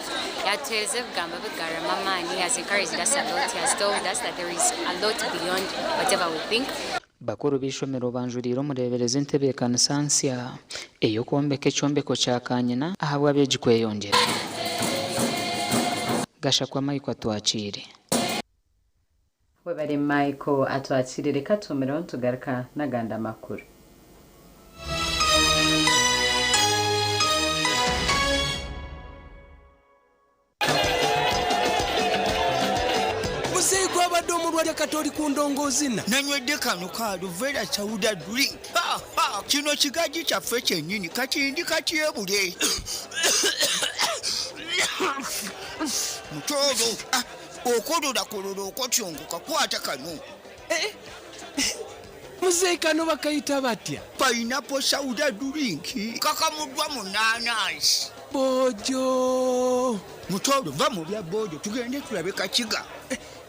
Speaker 25: yatweze bugamba bugarama mani has encouraged us a lot, has told us that there is a lot beyond whatever we think.
Speaker 20: Bakuru bishomero banjuriro murebereze ntebekana sansia eyo kombeke chombeko cyakanyina ahabwa bejikwe yongera gasha kwa Michael atwachire
Speaker 1: webari Michael atwachire reka tumero tugaruka naganda makuru.
Speaker 26: Mulwali katoli kundongozina nanywedde kano kaalo vera chawuda drink kino kigaji kyaffe kyennyini kakindi katyebule mutolo okolola okotyongo kakwata kano
Speaker 27: muzeyi kano bakayita batya
Speaker 26: pineapple chawuda drink kakamuddwa mu nanansi
Speaker 27: bojo
Speaker 26: mutolo va mu bya bojo tugende tulabe kakiga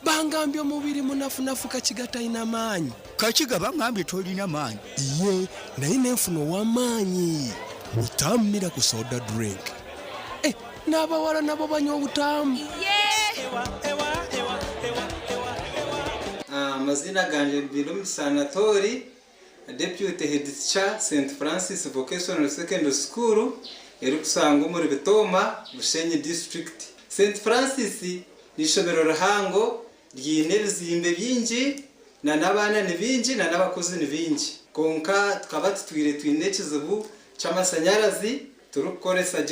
Speaker 27: bangambye omubiri munafunafu kakiga talina maanyi.
Speaker 26: Kakiga bangambye tolina maanyi.
Speaker 27: Ye naye nenfuna ow'amaanyi butammira ku soda drink. N'abawala nabo banywa obutamu.
Speaker 29: Amazina ganje Birum Sanatori, Deputy Head Teacher St. Francis Vocational Secondary School, erukusango muri Bitoma, Bushenyi District. St. Francis nishobero ruhango ryine bizimbe byinji na nabana ni binji na nabakozi ni binji konka tukaba tutwire twinekizibu cy'amasanyarazi turukoresa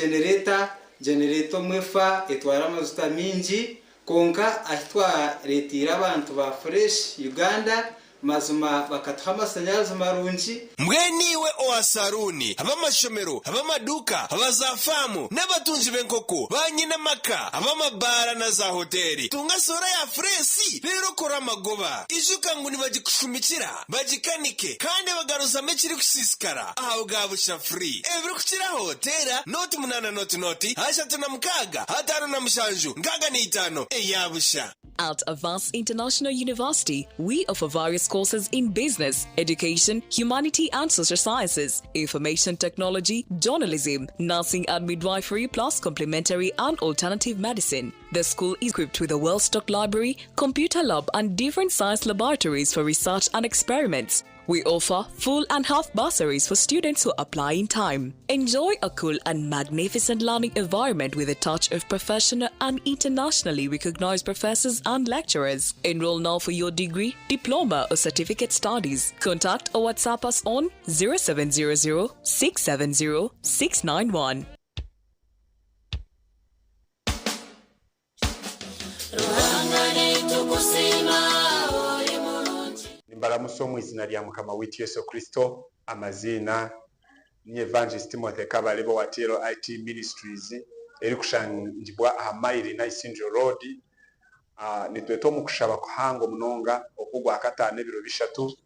Speaker 29: generator mwefa etwara amazuta minji konka ahitwa retira abantu ba Fresh Uganda mazuma bakatuha amasanyarazi marungi
Speaker 27: mweniwe oasaruni abamashomero abamaduka abazafamu n'abatunzi b'enkoko banyina maka abamabara na za hoteli tunga sora ya fresi rero kora amagoba ijuka ngo nibagikushumikira bagikanike kandi bagaruza mekiri kusisikara aho gabusha free ebiri kukira hotera noti munana noti hashatu na mkaga hatano na mshanju ngaga ni itano eyabusha.
Speaker 3: At Avance International University, we offer various courses in business, education, humanity and social sciences, information technology, journalism, nursing and midwifery, plus complementary and alternative medicine. The school is equipped with a well-stocked library, computer lab and different science laboratories for research and experiments. We offer full and half bursaries for students who apply in time. Enjoy a cool and magnificent learning environment with a touch of professional and internationally recognized professors and lecturers. Enroll now for your degree, diploma or certificate studies. Contact or WhatsApp us on 0700 670 691.
Speaker 4: Mbaramuso mu izina rya Mukama witu Yesu Kristo, amazina ni Evangelist Timothy Kabalebo wa Tero IT Ministries eri kushangibwa ahamairi na Isinjo Road. Nitweto mu kushaba kuhango munonga okugwa akatane biro bishatu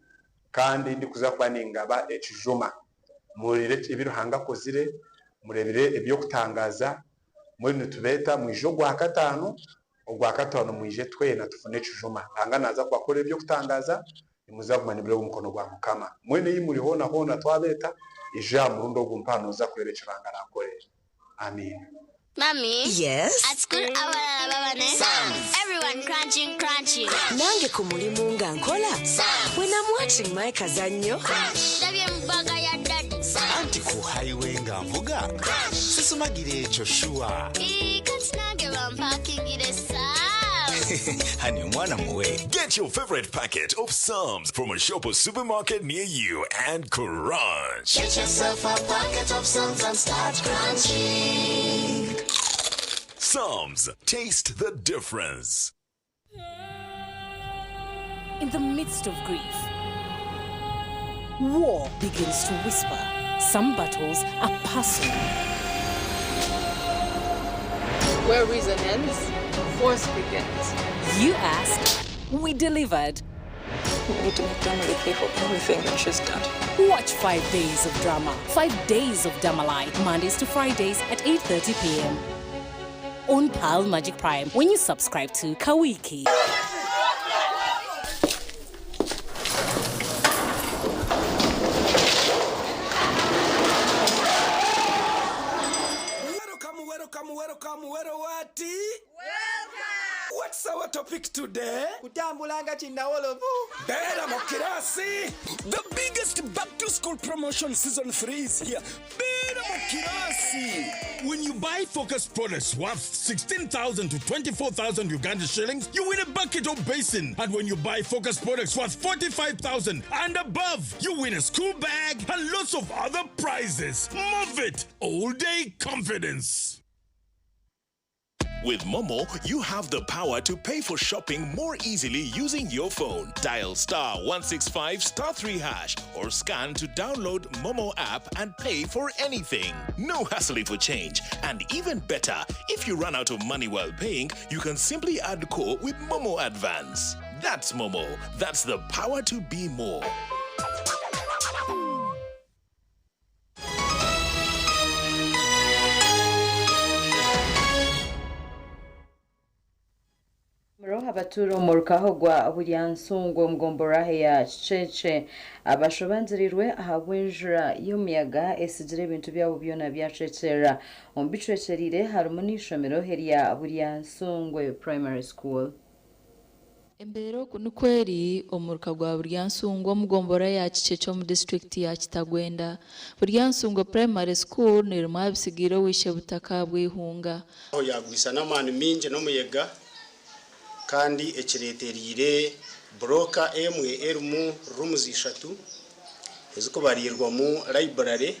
Speaker 4: kandi ndi kuza kubaningaba ekijuma murire ibiro hanga kozire murebire ebyo kutangaza muri nitubeta mu ijo gwa katano ogwa katano mu ije twena tufune ekijuma hanga naza kwakora ebyo kutangaza muzakumanibira umukono gwa Mukama mwene yimuri hona twabeta ija murundo gumpano za kwerekeranga nakore. Amen.
Speaker 5: Mommy?
Speaker 3: Yes?
Speaker 5: At school, everyone crunching.
Speaker 3: Nange ku mulimu nga nkola. When I'm watching my kazanyo.
Speaker 5: Anti
Speaker 27: ku highway nga mvuga. Sisumagire ekyo shuwa. Honey, mwana muwe.
Speaker 8: Get your favorite packet of Psalms from a shop or supermarket near you and crunch.
Speaker 5: Get yourself a packet of Psalms and start crunching.
Speaker 8: Psalms, taste the difference.
Speaker 3: In the midst of grief, war begins to whisper. Some battles are personal.
Speaker 9: Where reason ends, force begins.
Speaker 3: You asked, we delivered.
Speaker 9: We need to make done with the people everything that she's done.
Speaker 3: Watch 5 days of drama, 5 days of Damalite, Mondays to Fridays at 8:30 p.m. on Pal Magic Prime when you subscribe to Kawiki.
Speaker 27: What's our topic today?
Speaker 26: Kutambulanga chinawolovu.
Speaker 27: Bera mokirasi. The biggest back to school promotion season 3 is here. Bera mokirasi.
Speaker 10: When you buy Focus products worth 16,000 to 24,000 Ugandan shillings, you win a bucket or basin. And when you buy Focus products worth 45,000 and above, you win a school bag and lots of other prizes. Move it. All day confidence.
Speaker 8: With Momo, you have the power to pay for shopping more easily using your phone. Dial *165*3# or scan to download Momo app and pay for anything. No hassle for change. And even better, if you run out of money while paying, you can simply add core with Momo Advance. That's Momo. That's the power to be more.
Speaker 1: Abaturo murukaho gwa buryansungo mgomborahe ya cheche abashobanzirirwe ahabwenjura y'umuyaga esigire ibintu byabo byona byacecera ombicwecerire harimo n'ishomero heriya buryansungwe primary school.
Speaker 21: Embero kunukweri omuruka gwa buryansungwe mugombora ya chichecho mu district ya Kitagwenda. Buryansungwe primary school nirimo abisigiro wishe butaka bwihunga.
Speaker 24: Aho yagwisa n'amani minje no muyega kandi ekireterire broka emwe erimu rooms 3 eziko barirwa mu library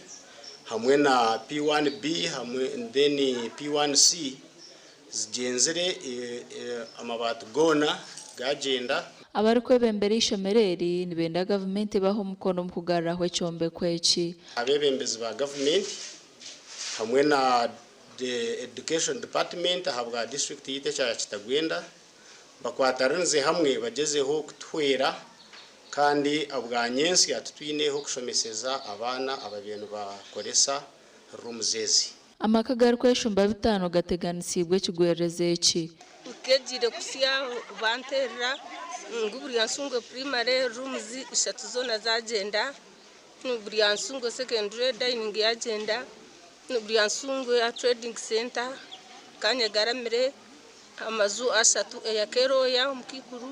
Speaker 24: hamwe na P1B hamwe then P1C zigenzere amabati gona gagenda.
Speaker 21: abari kwebembera ishomereri nibenda government baho mukono mu kugarraho ekyombe kweki
Speaker 24: abebembezi ba government hamwe na the education department habwa district yite cya Kitagwenda bakwatarinze hamwe bagezeho kutwera kandi abwanyensi atutwineho kushomeseza abana ababintu bakoresa rumuzezi
Speaker 21: amaka gari kweshumba bitano gateganisibwe kigwereze iki
Speaker 6: ukejire kusia banterra nguburiyansungwe primary rooms ishatu zona zagenda nguburiyansungwe secondary dining agenda nguburiyansungwe a trading center kanya garamire amazu ashatu ya keroya mukikuru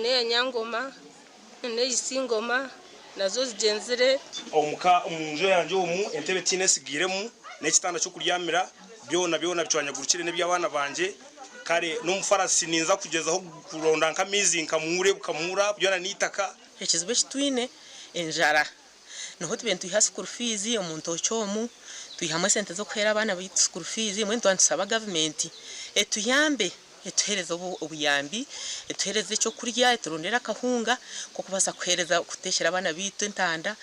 Speaker 6: ne ya nyangoma ne isingoma nazo zigenzere
Speaker 2: omuka umunjo yanje umu entebe tine sigiremu n'ekitanda cyo kuryamira byona bicwanyagurukire n'ebyabana banje kare n'umufarasi ninza kugezaho kuronda nkamizi nkamure bukamura byona nitaka
Speaker 11: ekizibe kitwine enjara noho tubentu ha school fees omuntu ochomu tuyihamwe sente zo kwera abana bita school fees mwe ntwansaba government etuyambe etuhereza ubuyambi etuhereza cyo kurya eturondera kahunga ko kubasa kwereza kuteshera abana bitu entanda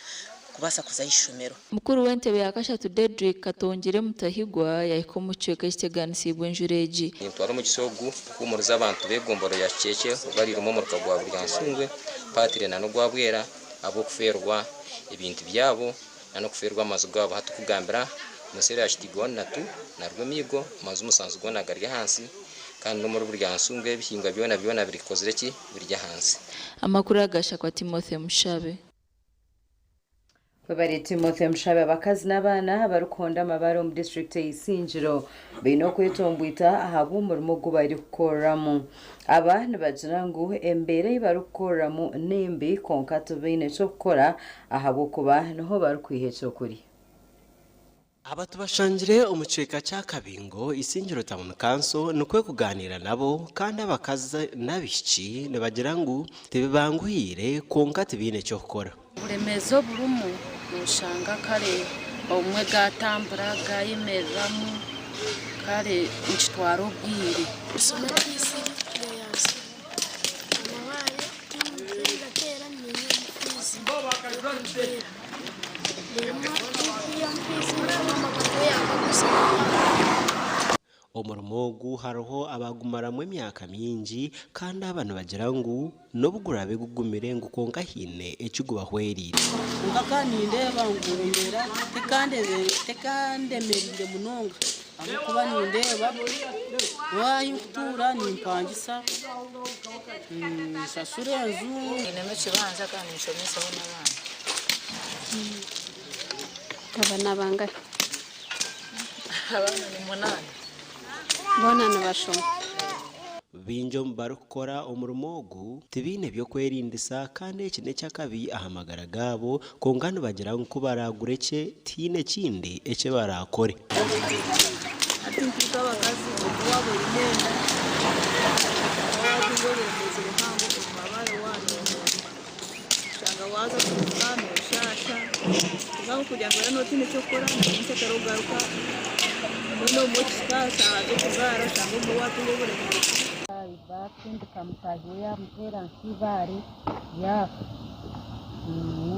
Speaker 11: kubasa kuzayishomero
Speaker 21: mukuru w'entebe yakashatu Dedrick Katongere Mutahigwa yahiko mucweka kiteganisibwe njureji
Speaker 12: ntwara mu gisogu kumuriza abantu begomboro ya cece bari rumo mu rwagwa buryansungwe patire na no gwabwera abo kuferwa ibintu byabo no kuferwa amazu gabo hatukugambira musere yashtigona natu na rwemigo mazu musanzu gona gari hansi kandi no muri buryansungwe bihinga byona birikozere ki birya hansi
Speaker 21: amakuru agasha kwa Timothy Mushabe
Speaker 1: Bari Timothy Mushabe abakazi n'abana barukonda amabaro mu district y'Isinjiro bino kwetombwita ahabu umurimo gubari gukoramo abana bagira ngo embere barukoramo nembe konkato bine cyo gukora ahabu kuba naho barukwihecho kuri
Speaker 13: Abatu bashangire umuceka cya Kabingo Isinjiro Town Council nukwe kuganira nabo kandi abakazi nabishi nebagira ngo tebibanguhire konkate bine cyo gukora
Speaker 15: uremezo burumu ushanga kare umwe gatambura gayimeramo kare nchitwaro bwire
Speaker 13: Omurmogu hariho abagumaramwe emyaka mingi kandi abantu bagira ngo nobugurabe gugumire ngo konka hine ekigubahwerire
Speaker 16: ngakanindeba ngurembera tekandemerire munonga abo kuba nindeba wayutura nimpangisa sasure nzu
Speaker 15: ineme kibanza kandi nshomesa n'abana
Speaker 19: abana bangahe
Speaker 15: abana ni 8
Speaker 19: bona nabashoma
Speaker 13: binjo barukora omurmogu tibine byo kwerindisa kandi ekine cyakabi ahamagara gabo kongano bagira ngo baragureke tine kindi ece barakore
Speaker 15: ati mfite abakazi wabo imenda wabo ngoremeze ruhango kumabare wanyu cyangwa waza kuzana ushasha ngaho kugira ngo rero tine cyo kora nse karogaruka no muchikasa aje kugara cyangwa ngo watungobore
Speaker 16: bakindi kamutahiya mutera nkibari ya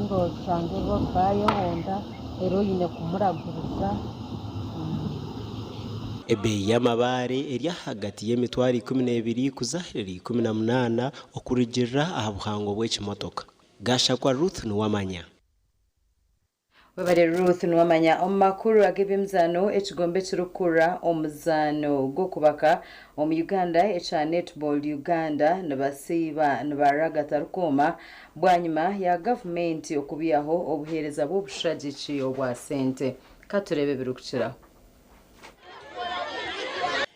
Speaker 16: ngo cyangwa babaye honda heroine kumuraguruza
Speaker 13: ebe y'amabare eri hagati y'emitwari 12 kuzahiri 18 okurigirira ahabuhango bw'ekimotoka gasha kwa Ruth Nuwamanya
Speaker 1: Babare Ruth Nuwamanya omakuru agibimzano ekigombe kirukura omuzano go kubaka mu Uganda echa netball Uganda nabasiba nbaragata rukoma bwanyuma ya government okubiyaho obuhereza bw'obushagici obwa sente katurebe birukira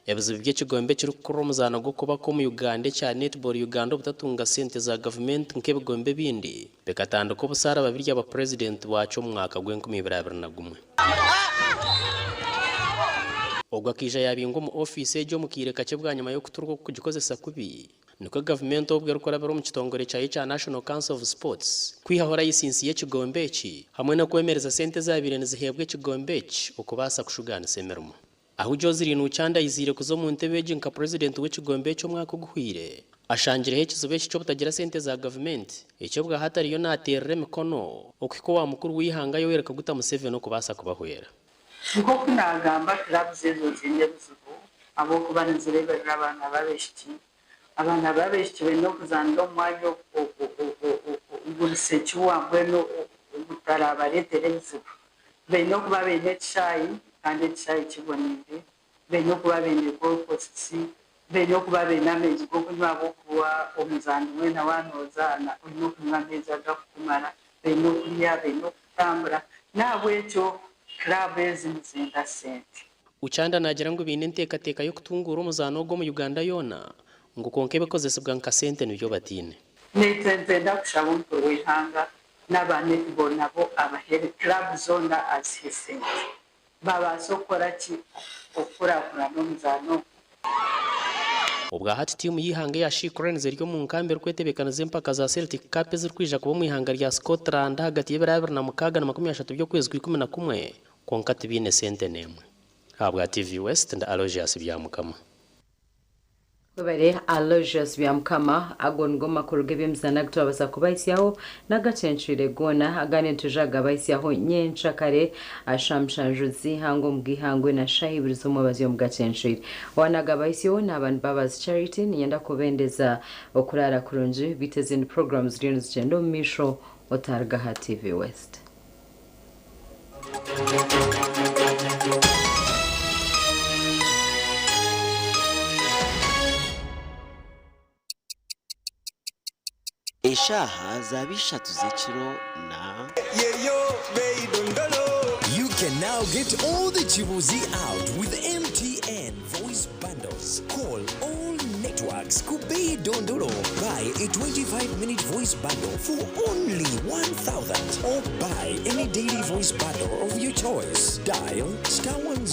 Speaker 17: Ebizibu by'ekigombe kirukura omuzano go kubaka mu Uganda echa netball Uganda obutatunga sente za government nk'ebigombe bindi bekatandika obusara babiri aba president wacu mu mwaka gw'2021 ogwa kija yabingo mu office ejo mukireka cyebwanyuma yo kuturwa kugikozesa kubi niko government obwe rukora baro mu kitongore cya National Council of Sports kwihahora yisinsi y'ekigombe eki hamwe no kwemereza sente za birene zihebwe ekigombe eki okubasa kushugana semermo aho Jozirino Uchanda izire kuzo mu ntebe nka president w'ekigombe cyo mwaka guhwire ashangireho ekizibu cyo butagira sente za gavumenti icyo bwahatariyo naterera emikono okuko wa mukuru w'ihanga yo wereka guta Museveni no kubasa kubahwera
Speaker 7: nko kunagamba club zezo zinde buzibu abo kubanzireberera abana babeshiki beno kuzanda omwanya uguriseki wabweno ubutarabaretere buzibu beno kuba bene chayi kandi chayi kibonere beno kuba bene goposi beno kuba bene amezi go kunywa bokuwa omuzandi wena wanozana no kunywa amezi agakumara beno kulya beno kutambura nabwe cyo club ezinzinda sente
Speaker 17: uchanda nagira ngo bine ntekateka yo kutungura umuzano go mu Uganda yona ngo konke bekozesebwa nka sente nibyo batine
Speaker 7: netenzenda kushaba umukuru w'ihanga n'abane tubona bo abahere club zona asisente babasokora ki okura no muzano
Speaker 17: ubwa hati timu yihanga ya Shikrens ryo mu nkambi rwetebekana zempaka za Celtic Cup zirkwija kuba mu ihanga rya Scotland hagati y'ibirabira na mukaga na 30 byo kwezi 11 konka tibine sente nemwe habwa TV West and Aloysius byamukama
Speaker 1: Babare Aloysius byamukama agongoma kurugebe mzana gutwabasa kubayisyaho nagacenshire gona agane tujaga bayisyaho nyencha kare ashamshanjuzi hango mbwihangwe na shahibirizo mubazi yo mugacenshire wanaga bayisyaho n'abantu Mbabazi Charity niyenda kubendeza okurara kurunji biteze in programs rino zigendo misho otarga ha TV West
Speaker 13: Eshaha zabishatu z'ekiro na
Speaker 14: You can now get all the chibuzi out with MTN voice bundles. Call all networks. Kubei Dondolo. Buy a 25-minute voice bundle for only 1,000 or buy any daily voice bundle of your choice. Dial *100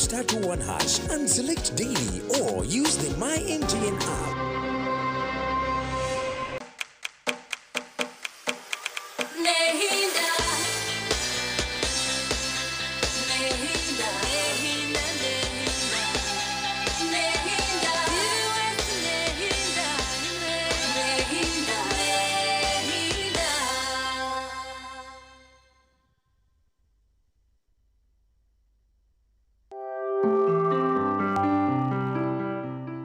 Speaker 14: *21# and select daily or use the My MTN app.